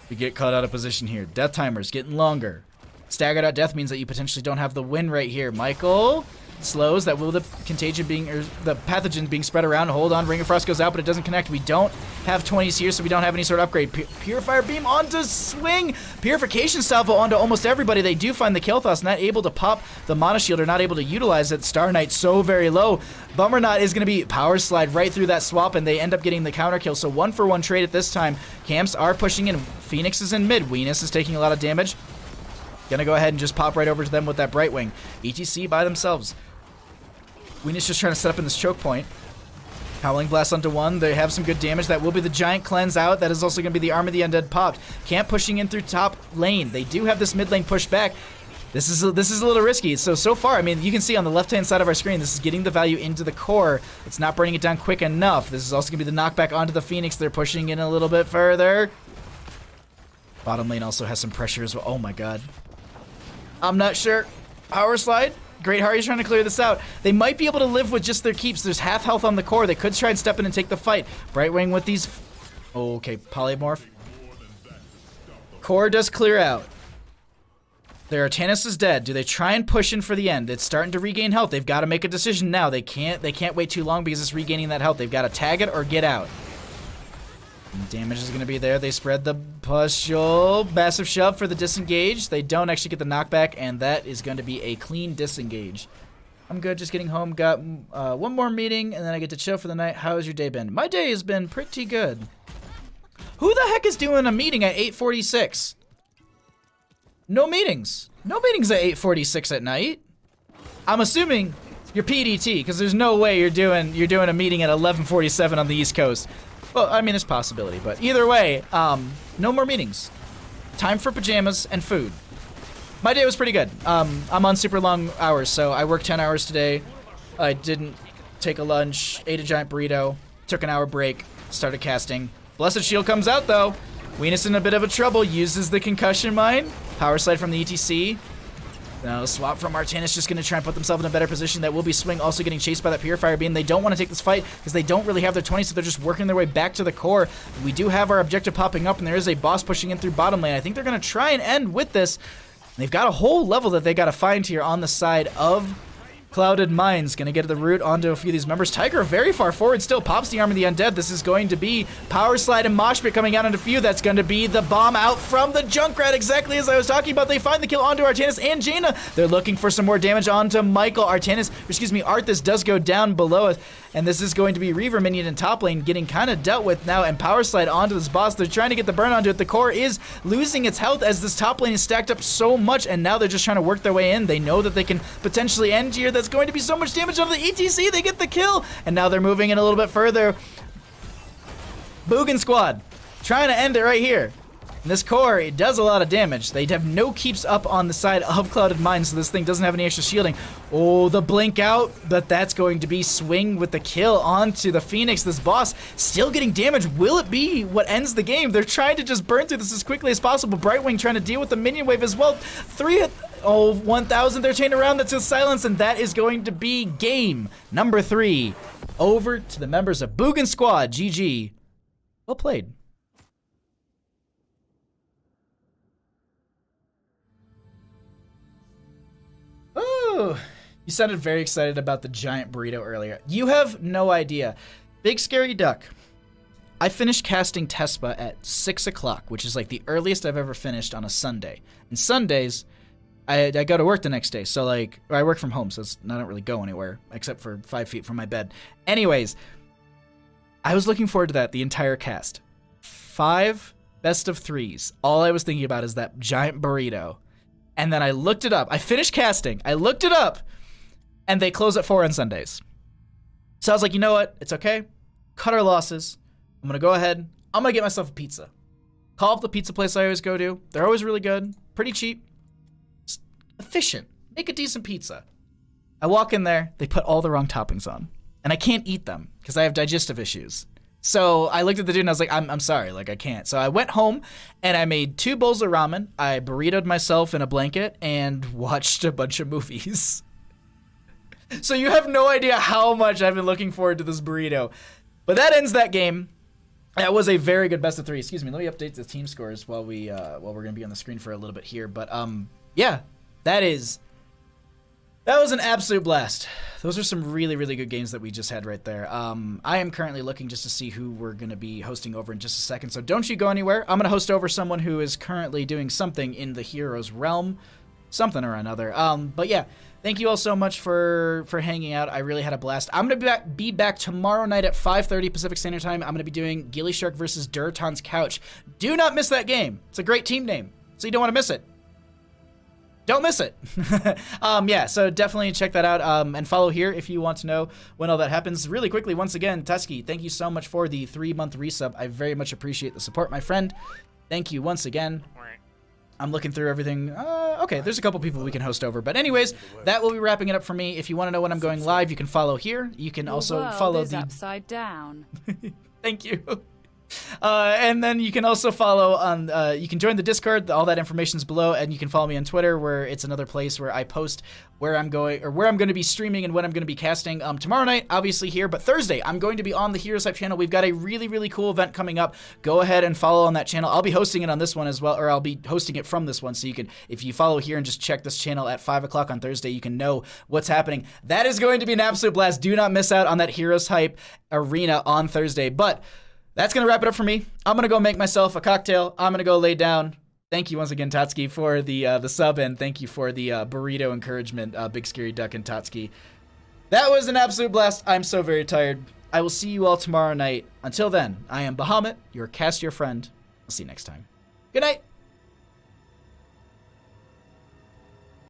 to get caught out of position here. Death timer's getting longer. Staggered out death means that you potentially don't have the win right here. Michael slows. That will the contagion being, or the pathogen being spread around. Hold on, Ring of Frost goes out, but it doesn't connect. We don't have 20s here, so we don't have any sort of upgrade. Purifier Beam onto Swing. Purification Salvo onto almost everybody. They do find the Kael'thas, not able to pop the Mana Shield, or not able to utilize it. Star Knight so very low. Bummer Knot is going to be Power Slide right through that swap, and they end up getting the counter kill. So 1-for-1 trade at this time. Camps are pushing in. Phoenix is in mid. Weenus is taking a lot of damage. Gonna go ahead and just pop right over to them with that Brightwing. ETC by themselves. Weenus just trying to set up in this choke point. Howling Blast onto one. They have some good damage. That will be the Giant Cleanse out. That is also going to be the Arm of the Undead popped. Camp pushing in through top lane. They do have this mid lane pushed back. This is a little risky. So far, I mean, you can see on the left-hand side of our screen, this is getting the value into the core. It's not burning it down quick enough. This is also going to be the knockback onto the Phoenix. They're pushing in a little bit further. Bottom lane also has some pressure as well. Oh my god. I'm not sure. Power Slide. Great Harry's trying to clear this out. They might be able to live with just their keeps. There's half health on the core. They could try and step in and take the fight. Brightwing with these Okay, polymorph. Core does clear out. Their Artanis is dead. Do they try and push in for the end? It's starting to regain health. They've got to make a decision now. They can't wait too long because it's regaining that health. They've got to tag it or get out. And damage is going to be there. They spread the push-ul. Massive shove for the disengage. They don't actually get the knockback, and that is going to be a clean disengage. I'm good, just getting home. Got one more meeting, and then I get to chill for the night. How has your day been? My day has been pretty good. Who the heck is doing a meeting at 8:46? No meetings. No meetings at 8:46 at night. I'm assuming you're PDT, because there's no way you're doing a meeting at 11:47 on the East Coast. Well, I mean, it's a possibility, but either way, no more meetings. Time for pajamas and food. My day was pretty good. I'm on super long hours, so I worked 10 hours today. I didn't take a lunch, ate a giant burrito, took an hour break, started casting. Blessed Shield comes out, though. Weenus in a bit of a trouble, uses the concussion mine. Power slide from the ETC. Now, swap from Artanis, just going to try and put themselves in a better position. That will be Swing also getting chased by that Purifier Beam. They don't want to take this fight because they don't really have their 20, so they're just working their way back to the core. We do have our objective popping up, and there is a boss pushing in through bottom lane. I think they're going to try and end with this. They've got a whole level that they got to find here on the side of Clouded Mines. Going to get the root onto a few of these members. Tiger very far forward still. Pops the Arm of the Undead. This is going to be Power Slide and Mosh Pit coming out onto a few. That's going to be the bomb out from the Junkrat, exactly as I was talking about. They find the kill onto Artanis and Jaina. They're looking for some more damage onto Michael. Arthas does go down below us. And this is going to be Reaver minion in top lane getting kind of dealt with now, and Power Slide onto this boss. They're trying to get the burn onto it. The core is losing its health as this top lane is stacked up so much, and now they're just trying to work their way in. They know that they can potentially end here. That's going to be so much damage on the ETC. They get the kill, and now they're moving in a little bit further. Boogan squad trying to end it right here. And this core, it does a lot of damage. They have no keeps up on the side of Clouded Mines, so this thing doesn't have any extra shielding. Oh, the blink out, but that's going to be Swing with the kill onto the Phoenix. This boss still getting damage. Will it be what ends the game? They're trying to just burn through this as quickly as possible. Brightwing trying to deal with the minion wave as well. 1,000, they're chained around. That's a silence, and that is going to be game number 3. Over to the members of Boogan Squad. GG. Well played. Oh, you sounded very excited about the giant burrito earlier. You have no idea. Big Scary Duck. I finished casting Tespa at 6 o'clock, which is like the earliest I've ever finished on a Sunday. And Sundays, I go to work the next day. So like, I work from home, so I don't really go anywhere except for 5 feet from my bed. Anyways, I was looking forward to that the entire cast. 5 best of 3s. All I was thinking about is that giant burrito. And then I looked it up. I finished casting. I looked it up. And they close at 4 on Sundays. So I was like, you know what? It's okay. Cut our losses. I'm going to go ahead. I'm going to get myself a pizza. Call up the pizza place I always go to. They're always really good. Pretty cheap. Just efficient. Make a decent pizza. I walk in there. They put all the wrong toppings on. And I can't eat them because I have digestive issues. So I looked at the dude and I was like, I'm sorry, like I can't. So I went home and I made 2 bowls of ramen. I burritoed myself in a blanket and watched a bunch of movies. So you have no idea how much I've been looking forward to this burrito. But that ends that game. That was a very good best of 3. Excuse me, let me update the team scores while we're gonna be on the screen for a little bit here. But yeah, that was an absolute blast. Those are some really, really good games that we just had right there. I am currently looking just to see who we're going to be hosting over in just a second, so don't you go anywhere. I'm going to host over someone who is currently doing something in the Heroes realm, something or another. But yeah, thank you all so much for hanging out. I really had a blast. I'm going to be back tomorrow night at 5:30 Pacific Standard Time. I'm going to be doing Gilly Shark versus Durton's Couch. Do not miss that game. It's a great team name, so you don't want to miss it. Don't miss it. Yeah, so definitely check that out and follow here if you want to know when all that happens. Really quickly, once again, Tusky, thank you so much for the 3-month resub. I very much appreciate the support, my friend. Thank you once again. I'm looking through everything. Okay, there's a couple people we can host over. But anyways, that will be wrapping it up for me. If you want to know when I'm going live, you can follow here. You can also follow the... upside down. Thank you. And then you can also follow on, you can join the Discord. All that information is below, and you can follow me on Twitter, where it's another place where I post where I'm going, or where I'm going to be streaming and when I'm going to be casting. Tomorrow night, obviously here, but Thursday, I'm going to be on the Heroes Hype channel. We've got a really, really cool event coming up. Go ahead and follow on that channel. I'll be hosting it on this one as well, or I'll be hosting it from this one, so you can, if you follow here and just check this channel at 5 o'clock on Thursday, you can know what's happening. That is going to be an absolute blast. Do not miss out on that Heroes Hype arena on Thursday. But that's going to wrap it up for me. I'm going to go make myself a cocktail. I'm going to go lay down. Thank you once again, Tatsuki, for the sub, and thank you for the burrito encouragement, Big Scary Duck and Tatsuki. That was an absolute blast. I'm so very tired. I will see you all tomorrow night. Until then, I am Bahamut, your castier friend. I'll see you next time. Good night.